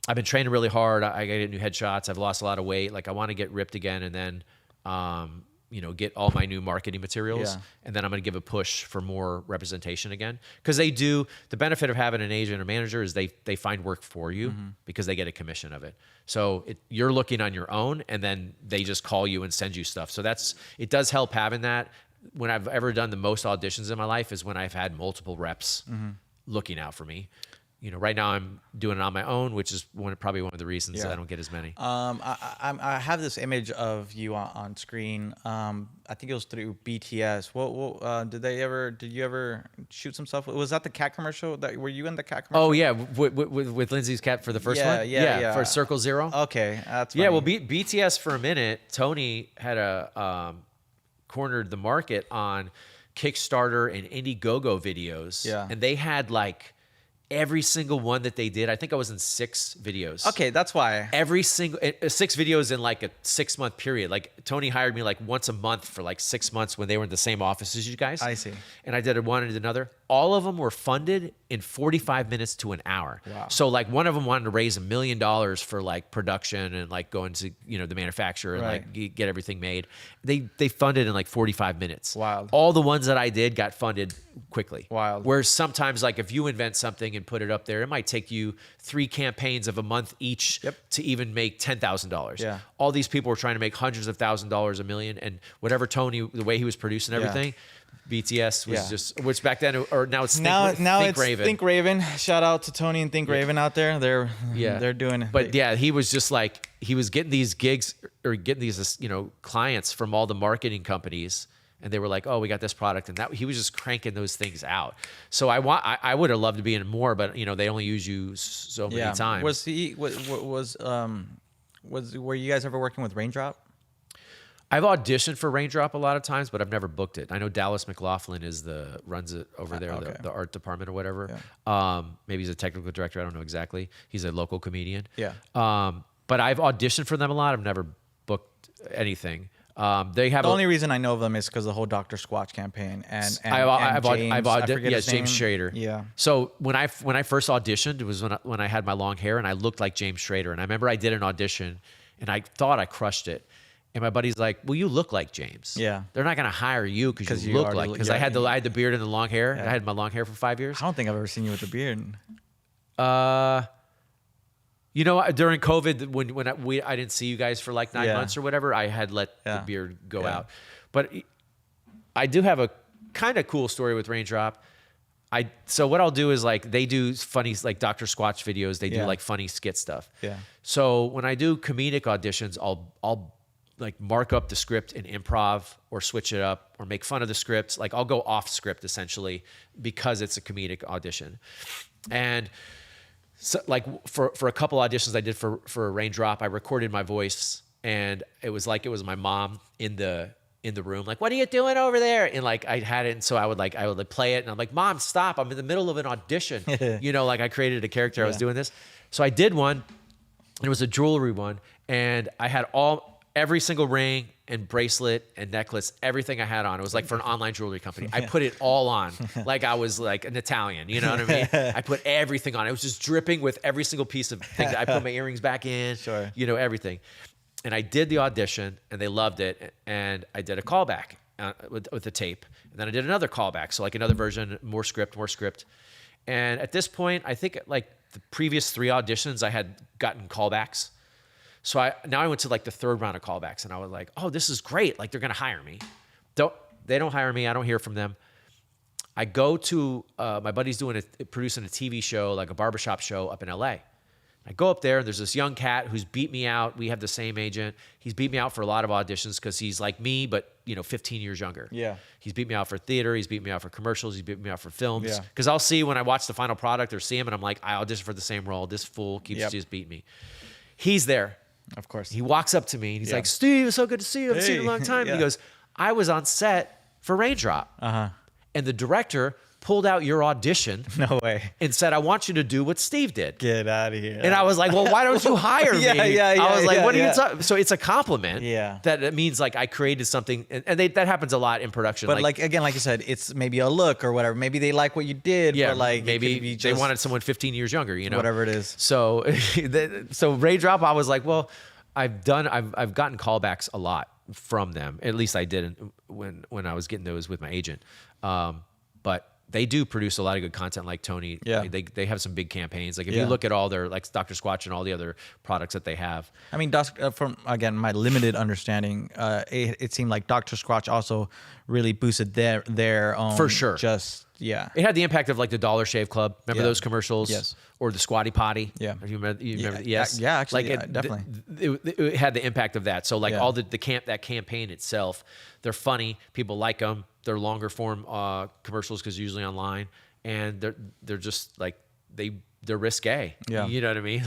I've been training really hard. I get new headshots. I've lost a lot of weight. Like I want to get ripped again, and then get all my new marketing materials, and then I'm going to give a push for more representation again. Because the benefit of having an agent or manager is they find work for you because they get a commission of it. So you're looking on your own, and then they just call you and send you stuff. So it does help having that. When I've ever done the most auditions in my life is when I've had multiple reps looking out for me. Right now I'm doing it on my own, which is probably one of the reasons that I don't get as many. I have this image of you on screen. I think it was through BTS. What did you ever shoot some stuff? Was that the cat commercial? Were you in the cat commercial? Oh yeah, with Lindsay's cat for the first one. Yeah, for Circle Zero. Okay, that's funny. Yeah. Well, BTS for a minute, Tony had cornered the market on Kickstarter and Indiegogo videos. Yeah, and they had like. Every single one that they did, I think I was in 6 videos. Okay, that's why. Every single 6 videos in like a 6-month period. Like Tony hired me like once a month for like 6 months when they were in the same office as you guys. I see. And I did one and another. all of them were funded in 45 minutes to an hour. Wow. So like one of them wanted to raise $1 million for like production and like go into, the manufacturer and like get everything made. They funded in like 45 minutes. Wild. All the ones that I did got funded quickly. Wild. Whereas sometimes like if you invent something and put it up there, it might take you 3 campaigns of a month each to even make $10,000. Yeah. All these people were trying to make hundreds of thousands of dollars, $1 million, and whatever Tony, the way he was producing everything, BTS was just, which back then, or now it's Think Raven. Think Raven. Shout out to Tony and Think Raven out there. They're doing it. But he was just like, he was getting these gigs or getting these, clients from all the marketing companies. And they were like, "Oh, we got this product," and that he was just cranking those things out. So I would have loved to be in more, but they only use you so many times. Were you guys ever working with Raindrop? I've auditioned for Raindrop a lot of times, but I've never booked it. I know Dallas McLaughlin runs it over there, the art department or whatever. Yeah. Maybe he's a technical director. I don't know exactly. He's a local comedian. Yeah. But I've auditioned for them a lot. I've never booked anything. They have the only reason I know of them is because the whole Dr. Squatch campaign and James Schrader. Yeah. So when I first auditioned, it was when I had my long hair and I looked like James Schrader. And I remember I did an audition and I thought I crushed it. And my buddy's like, "Well, you look like James. Yeah. They're not gonna hire you because you look like." Because I had the beard and the long hair. Yeah. I had my long hair for 5 years. I don't think I've ever seen you with a beard. During COVID, when I didn't see you guys for like 9 months or whatever, I had let the beard go out. But I do have a kind of cool story with Raindrop. So what I'll do is like they do funny like Dr. Squatch videos. They do like funny skit stuff. Yeah. So when I do comedic auditions, I'll like mark up the script in improv or switch it up or make fun of the script. Like I'll go off script essentially because it's a comedic audition. And so like for a couple auditions I did for Raindrop, I recorded my voice and it was my mom in the room, like, "What are you doing over there?" And like I had it, and so I would play it, and I'm like, "Mom, stop! I'm in the middle of an audition." Like I created a character. I was doing this, so I did one. And it was a jewelry one, and I had every single ring and bracelet and necklace, everything I had on. It was like for an online jewelry company. I put it all on, like I was like an Italian. You know what I mean? I put everything on. It was just dripping with every single piece of thing. I put my earrings back in. Sure. Everything. And I did the audition, and they loved it. And I did a callback with the tape. And then I did another callback. So like another version, more script. And at this point, I think like the previous 3 auditions, I had gotten callbacks. So now I went to like the 3rd round of callbacks, and I was like, "Oh, this is great. Like they're going to hire me." They don't hire me. I don't hear from them. I go to, my buddy's producing a TV show, like a barbershop show up in LA. I go up there, and there's this young cat who's beat me out. We have the same agent. He's beat me out for a lot of auditions because he's like me, but 15 years younger. Yeah. He's beat me out for theater. He's beat me out for commercials. He's beat me out for films. Yeah. Because I'll see when I watch the final product or see him, and I'm like, I auditioned for the same role. This fool keeps just beating me. He's there. Of course. He walks up to me, and he's like, "Steve, it's so good to see you. I've seen you in a long time." He goes, "I was on set for Raindrop." And the director pulled out your audition. No way. And said, "I want you to do what Steve did." Get out of here. And I was like, "Well, why don't you hire me?" I was like, "What are you talking?" So it's a compliment. Yeah. That it means like I created something, and that happens a lot in production. But like again, like you said, it's maybe a look or whatever. Maybe they like what you did. Yeah. But like maybe they wanted someone 15 years younger. Whatever it is. So, so Raindrop, I was like, well, I've gotten callbacks a lot from them. At least I did when I was getting those with my agent. But they do produce a lot of good content, like Tony. Yeah. They have some big campaigns. Like if you look at all their, like Dr. Squatch and all the other products that they have. I mean, from again my limited understanding, it seemed like Dr. Squatch also really boosted their own. For sure. Yeah. It had the impact of like the Dollar Shave Club. Remember those commercials? Yes. Or the Squatty Potty? Yeah. You remember? Yes. Yeah, actually, like definitely. It had the impact of that. So like all that campaign itself, they're funny. People like them. They're longer form commercials because usually online, and they're just like they they're risque. Yeah. You know what I mean?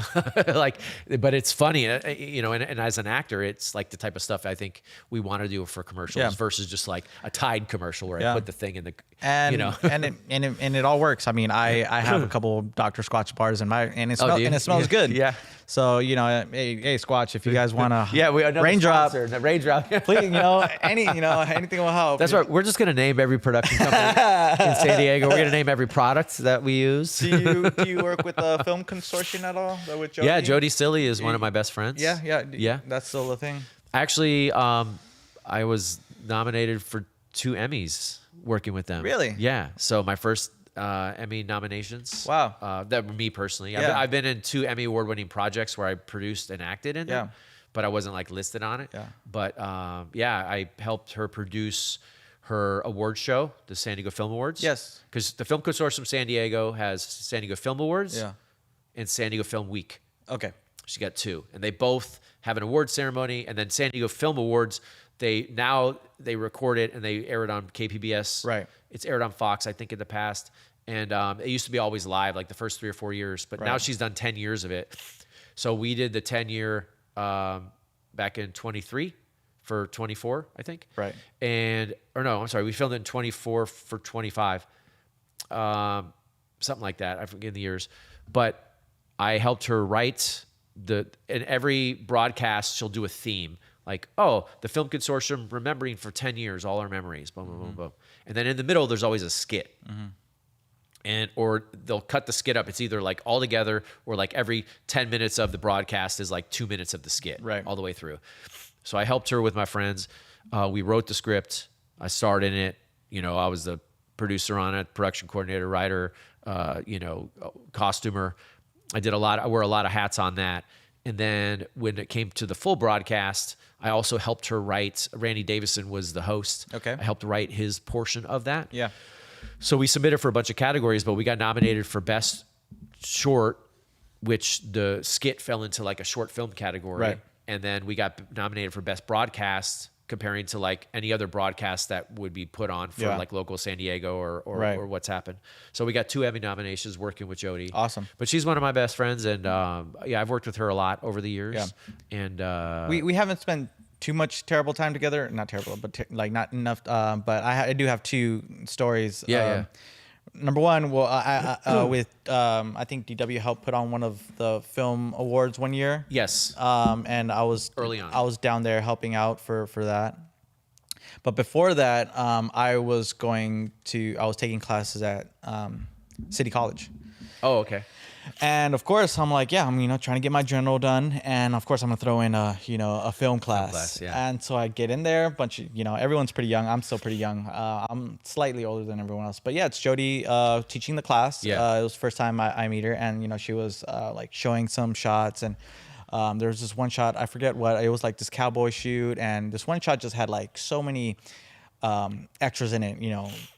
Like, but it's funny, you know, and as an actor, it's like the type of stuff I think we want to do for commercials versus just like a Tide commercial where I put the thing in the, and, you know, and it all works. I mean, I have a couple Dr. Squatch bars in my, and it smells good. Yeah. So, you know, hey, Squatch, if you guys want to we raindrop, please, you know, anything will help. That's right. We're just going to name every production company in San Diego. We're going to name every product that we use. Do you work with the film consortium at all? With Jody? Yeah, Jody Silly is one of my best friends. Yeah. That's still a thing. Actually, I was nominated for 2 Emmys working with them. Really? Yeah. So my first Emmy nominations. Wow. That were me personally. Yeah. I've been in 2 Emmy award-winning projects where I produced and acted in them, but I wasn't like listed on it. Yeah. But I helped her produce her award show, the San Diego Film Awards. Yes. Because the Film Consortium San Diego has San Diego Film Awards and San Diego Film Week. Okay. She got 2, and they both have an award ceremony. And then San Diego Film Awards, they record it and they air it on KPBS. Right. It's aired on Fox, I think, in the past. And it used to be always live, like the first 3 or 4 years. But now she's done 10 years of it. So we did the 10-year back in 23 for 24, I think. Right. We filmed it in 24 for 25. Something like that. I forget the years. But I helped her write in every broadcast, she'll do a theme. Like, the Film Consortium remembering for 10 years, all our memories, boom, boom, boom, boom. And then in the middle, there's always a skit. Or they'll cut the skit up. It's either like all together or like every 10 minutes of the broadcast is like 2 minutes of the skit all the way through. So I helped her with my friends. We wrote the script. I starred in it. You know, I was the producer on it, production coordinator, writer, costumer. I wear a lot of hats on that. And then when it came to the full broadcast, I also helped her write. Randy Davison was the host. Okay. I helped write his portion of that. Yeah. So we submitted for a bunch of categories, but we got nominated for Best Short, which the skit fell into like a short film category. Right. And then we got nominated for Best Broadcast, comparing to like any other broadcast that would be put on for like local San Diego or what's happened. So we got 2 Emmy nominations working with Jody. Awesome. But she's one of my best friends, and I've worked with her a lot over the years. Yeah. And we haven't spent too much terrible time together. Not terrible, but not enough. But I do have 2 stories. Number one, with I think DW helped put on one of the film awards one year. Yes. And I was early on. I was down there helping out for that. But before that, I was taking classes at City College. Oh, okay. And of course, I'm like, I'm trying to get my general done, and of course, I'm gonna throw in a film class. And so I get in there, everyone's pretty young. I'm still pretty young. I'm slightly older than everyone else, but it's Jody teaching the class. It was the first time I meet her, and she was like showing some shots, and there was this one shot, I forget what it was, like this cowboy shoot, and this one shot just had like so many extras in it,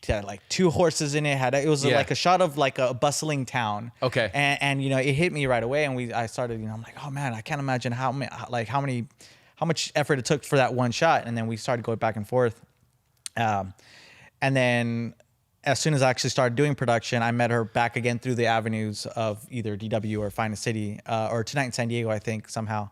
had like 2 horses in it. It was like a shot of like a bustling town. Okay. And it hit me right away, and I started, I'm like, oh man, I can't imagine how much effort it took for that one shot. And then we started going back and forth. And then as soon as I actually started doing production, I met her back again through the avenues of either DW or Finest City, or Tonight in San Diego, I think, somehow.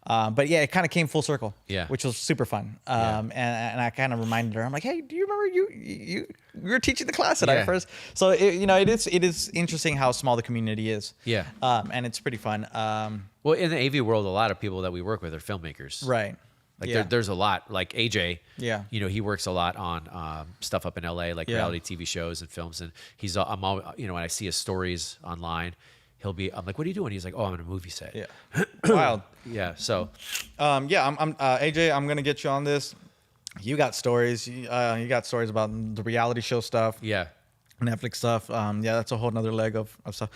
But yeah, it kind of came full circle, which was super fun. And I kind of reminded her, I'm like, hey, do you remember you were teaching the class at I first? So it is interesting how small the community is. Yeah. And it's pretty fun. Well, in the AV world, a lot of people that we work with are filmmakers. Right. Like there's a lot, like AJ, he works a lot on stuff up in LA, like reality TV shows and films. And I'm all, when I see his stories online, I'm like, what are you doing? He's like, oh, I'm in a movie set. Yeah. Wild. Yeah. So, I'm AJ, I'm going to get you on this. You got stories. You got stories about the reality show stuff. Yeah. Netflix stuff. That's a whole nother leg of stuff.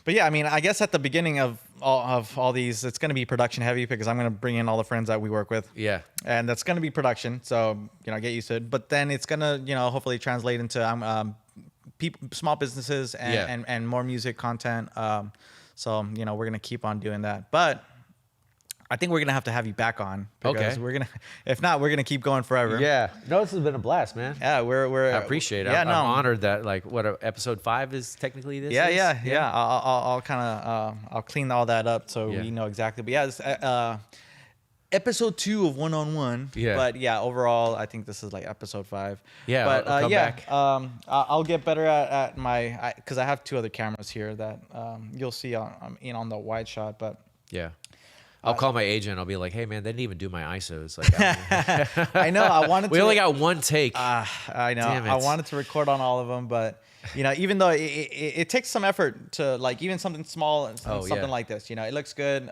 But yeah, I guess at the beginning of all these, it's going to be production heavy because I'm going to bring in all the friends that we work with. Yeah. And that's going to be production. So, get used to it. But then it's going to, hopefully translate into small businesses and more music content. So, we're going to keep on doing that. But I think we're gonna have you back on. Because if not, we're gonna keep going forever. Yeah. No, this has been a blast, man. Yeah, we're. I appreciate it. Yeah, I'm honored that episode 5 is technically this. Yeah. I'll kind of I'll clean all that up so we know exactly. But yeah, this, episode 2 of One-on-One. Yeah. But yeah, overall, I think this is like episode 5. Yeah. But I'll come back. I'll get better at my because I have 2 other cameras here that you'll see on the wide shot. But yeah. I'll call my agent. I'll be like, "Hey, man, they didn't even do my ISOs." Like, I know. I wanted. We only got one take. I know. Damn it. I wanted to record on all of them, but even though it takes some effort to like even something small, something like this. It looks good.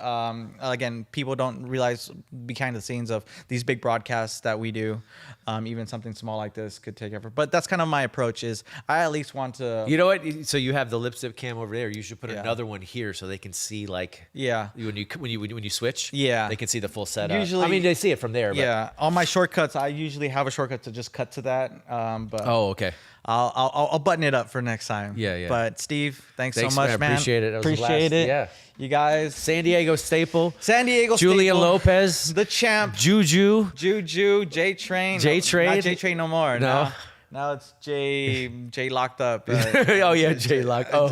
Again, people don't realize behind the scenes of these big broadcasts that we do. Even something small like this could take effort, but that's kind of my approach. Is I at least want to. You know what? So you have the lipstick cam over there. You should put another one here so they can see like. Yeah. When you switch. Yeah. They can see the full setup. Usually, I mean, they see it from there. But. Yeah. On my shortcuts, I usually have a shortcut to just cut to that. But. Oh, okay. I'll button it up for next time. Yeah. But Steve, thanks so much, man. Appreciate it. Appreciate it. Yeah. You guys. San Diego Staple. Julian Lopez. The champ. Juju. J-Train. J-Train. Not J-Train no more. No. Now it's J locked up. Oh yeah, J locked. Oh.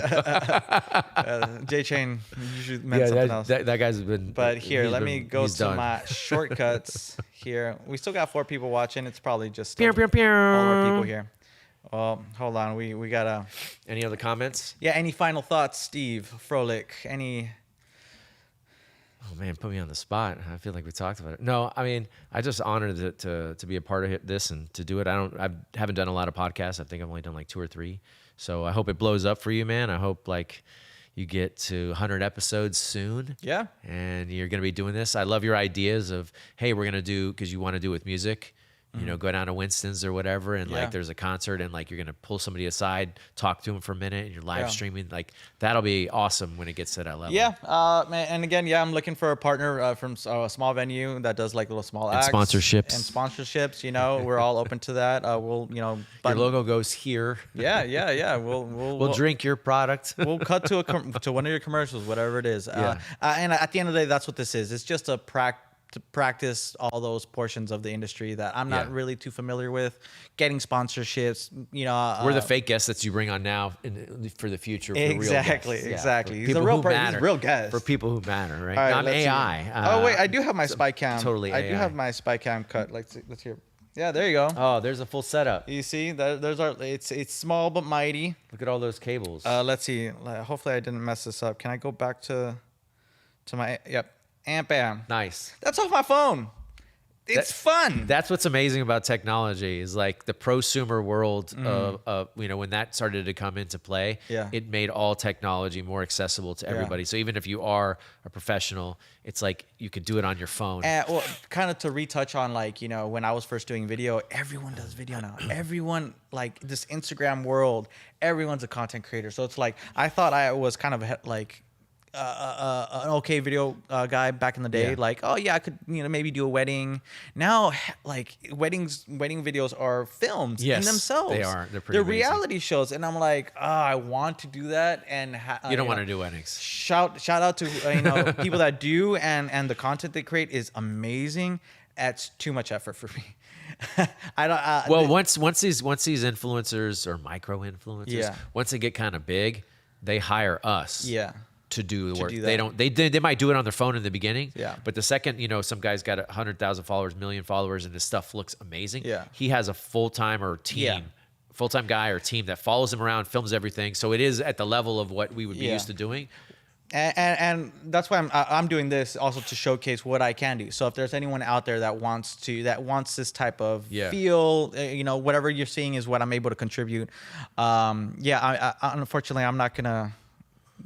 J-Train usually meant something else. That guy's been. But here, let me go to my shortcuts here. We still got 4 people watching. It's probably just all our people here. Well, hold on. We gotta. Any other comments? Yeah. Any final thoughts, Steve Froelich? Any? Oh man, put me on the spot. I feel like we talked about it. No, I mean, I just honored to be a part of this and to do it. I haven't done a lot of podcasts. I think I've only done like 2 or 3. So I hope it blows up for you, man. I hope like you get to 100 episodes soon. Yeah. And you're gonna be doing this. I love your ideas of, hey, we're gonna do, because you want to do with music. Go down to Winston's or whatever, and like there's a concert, and like you're gonna pull somebody aside, talk to them for a minute, and you're live streaming. Like that'll be awesome when it gets to that level. Yeah, man, and again, I'm looking for a partner from a small venue that does like little small acts sponsorships. We're all open to that. We'll your logo goes here. Yeah. We'll drink your product. We'll cut to one of your commercials, whatever it is. And at the end of the day, that's what this is. It's just to practice all those portions of the industry that I'm not really too familiar with, getting sponsorships, we're the fake guests that you bring on now for the future. For exactly. He's a real person. He's a real guest. For people who matter, right? Right, I'm AI. Wait, I do have my spy cam. Totally I AI. do have my spy cam cut. Let's hear. Yeah, there you go. Oh, there's a full setup. You see, there's our. It's small but mighty. Look at all those cables. Let's see. Hopefully, I didn't mess this up. Can I go back to my? Yep. Amp Am. Nice. That's off my phone. It's fun. That's what's amazing about technology is like the prosumer world of when that started to come into play, it made all technology more accessible to everybody. So even if you are a professional, it's like you could do it on your phone. Well, kind of to retouch on like, when I was first doing video, everyone does video now. Everyone, like this Instagram world, everyone's a content creator. So it's like, I thought I was kind of like, an okay video guy back in the day, like, oh yeah, I could maybe do a wedding. Now, like wedding videos are films in themselves. They are. They're reality shows, and I'm like, I want to do that. And you don't want to do weddings. Shout out to people that do, and the content they create is amazing. That's too much effort for me. I don't. Well, once these influencers or micro influencers, once they get kind of big, they hire us. To do the work. They might do it on their phone in the beginning. But the second, some guy's got 100,000 followers, 1 million followers, and his stuff looks amazing. He has a full-time guy or team that follows him around, films everything. So it is at the level of what we would be used to doing. And that's why I'm doing this also to showcase what I can do. So if there's anyone out there that wants this type of feel, whatever you're seeing is what I'm able to contribute. I unfortunately I'm not gonna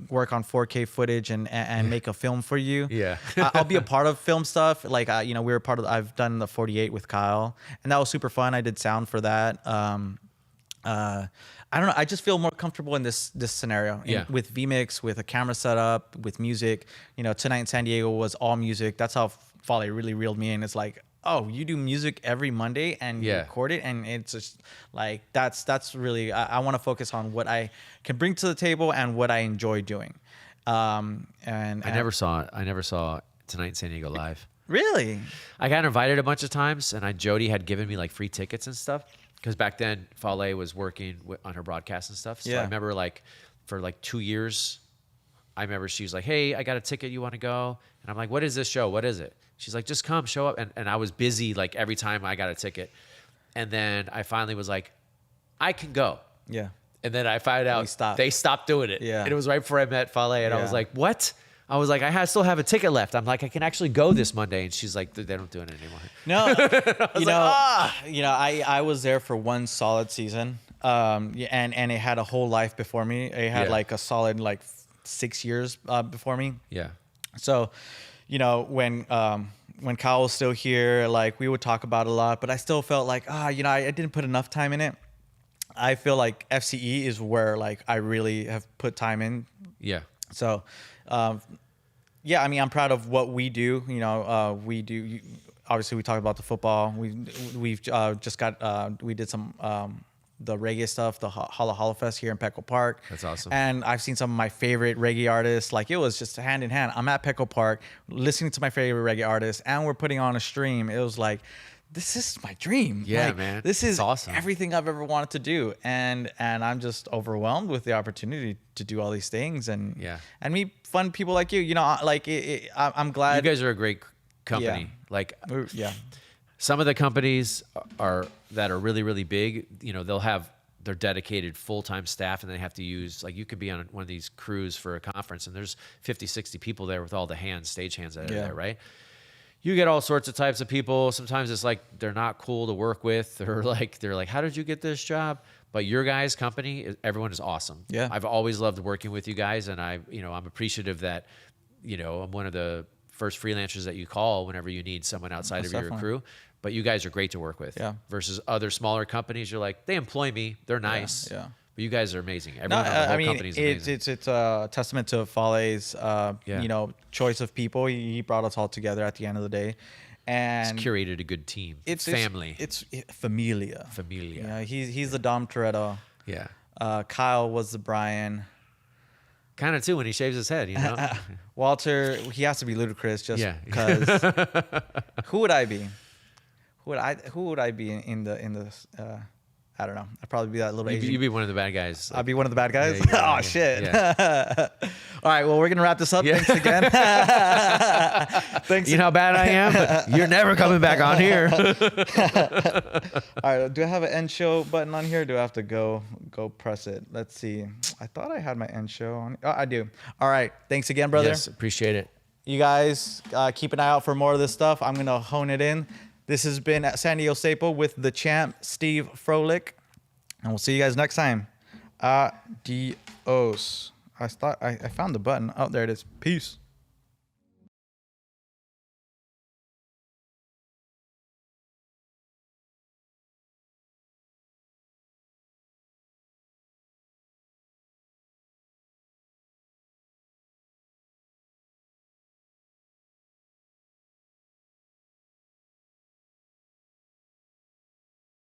work on 4K footage and make a film for you. I'll be a part of film stuff. Like we were part of. I've done the 48 with Kyle, and that was super fun. I did sound for that. I don't know. I just feel more comfortable in this scenario. With vMix, with a camera setup, with music. Tonight in San Diego was all music. That's how Folly really reeled me in. It's like, oh, you do music every Monday and you record it, and it's just like that's really I want to focus on what I can bring to the table and what I enjoy doing. And I never saw Tonight in San Diego Live. Really? I got invited a bunch of times, and Jody had given me like free tickets and stuff. Because back then, Fale was working on her broadcast and stuff. So I remember like for like 2 years, I remember she was like, hey, I got a ticket. You want to go? And I'm like, what is this show? What is it? She's like, just come, show up. And I was busy like every time I got a ticket. And then I finally was like, I can go. Yeah. And then I found out they stopped doing it. Yeah. And it was right before I met Fale. And I was like, what? I was like, still have a ticket left. I'm like, I can actually go this Monday. And she's like, they don't do it anymore. No, I was there for one solid season. And it had a whole life before me. It had like a solid like 6 years before me. Yeah. So, when Kyle was still here, like we would talk about it a lot, but I still felt like, I didn't put enough time in it. I feel like FCE is where like I really have put time in. Yeah. So, I'm proud of what we do. We do. Obviously, we talk about the football. We've just got. We did some the reggae stuff, the Holla Fest here in Petco Park. That's awesome. And I've seen some of my favorite reggae artists. Like it was just hand in hand. I'm at Petco Park listening to my favorite reggae artists, and we're putting on a stream. It was like, this is my dream. Yeah, like, man. This is awesome. Everything I've ever wanted to do. And I'm just overwhelmed with the opportunity to do all these things and meet fun people like you. I'm glad. You guys are a great company. Yeah. Like, yeah. Some of the companies that are really, really big, they'll have their dedicated full-time staff, and they have to use, like, you could be on one of these crews for a conference and there's 50, 60 people there with all the stage hands that are there, right? You get all sorts of types of people. Sometimes it's like they're not cool to work with, or like they're like, how did you get this job? But your guys' company, everyone is awesome. Yeah. I've always loved working with you guys, and I'm appreciative that, I'm one of the first freelancers that you call whenever you need someone outside of your crew. But you guys are great to work with. Yeah. Versus other smaller companies, you're like, they employ me, they're nice. Yeah. But you guys are amazing. Everyone on the whole company is amazing. It's a testament to Fale's choice of people. He brought us all together at the end of the day, and it's curated a good team. It's family. It's familia. Familia. Yeah, he's the Dom Toretto. Yeah. Kyle was the Brian. Kind of too when he shaves his head, Walter, he has to be Ludacris just because. Who would I be? Who would I be in the I don't know. I'd probably be that little Asian. You'd be one of the bad guys. I'd be one of the bad guys? Yeah, shit. Yeah. All right, well, we're going to wrap this up. Thanks again. Thanks. You know how bad I am? But you're never coming back on here. All right, do I have an end show button on here? Or do I have to go press it? Let's see. I thought I had my end show on. Oh, I do. All right. Thanks again, brother. Yes, appreciate it. You guys keep an eye out for more of this stuff. I'm going to hone it in. This has been San Diego Staple with the champ, Steve Froelich. And we'll see you guys next time. Adios. I found the button. Oh, there it is. Peace.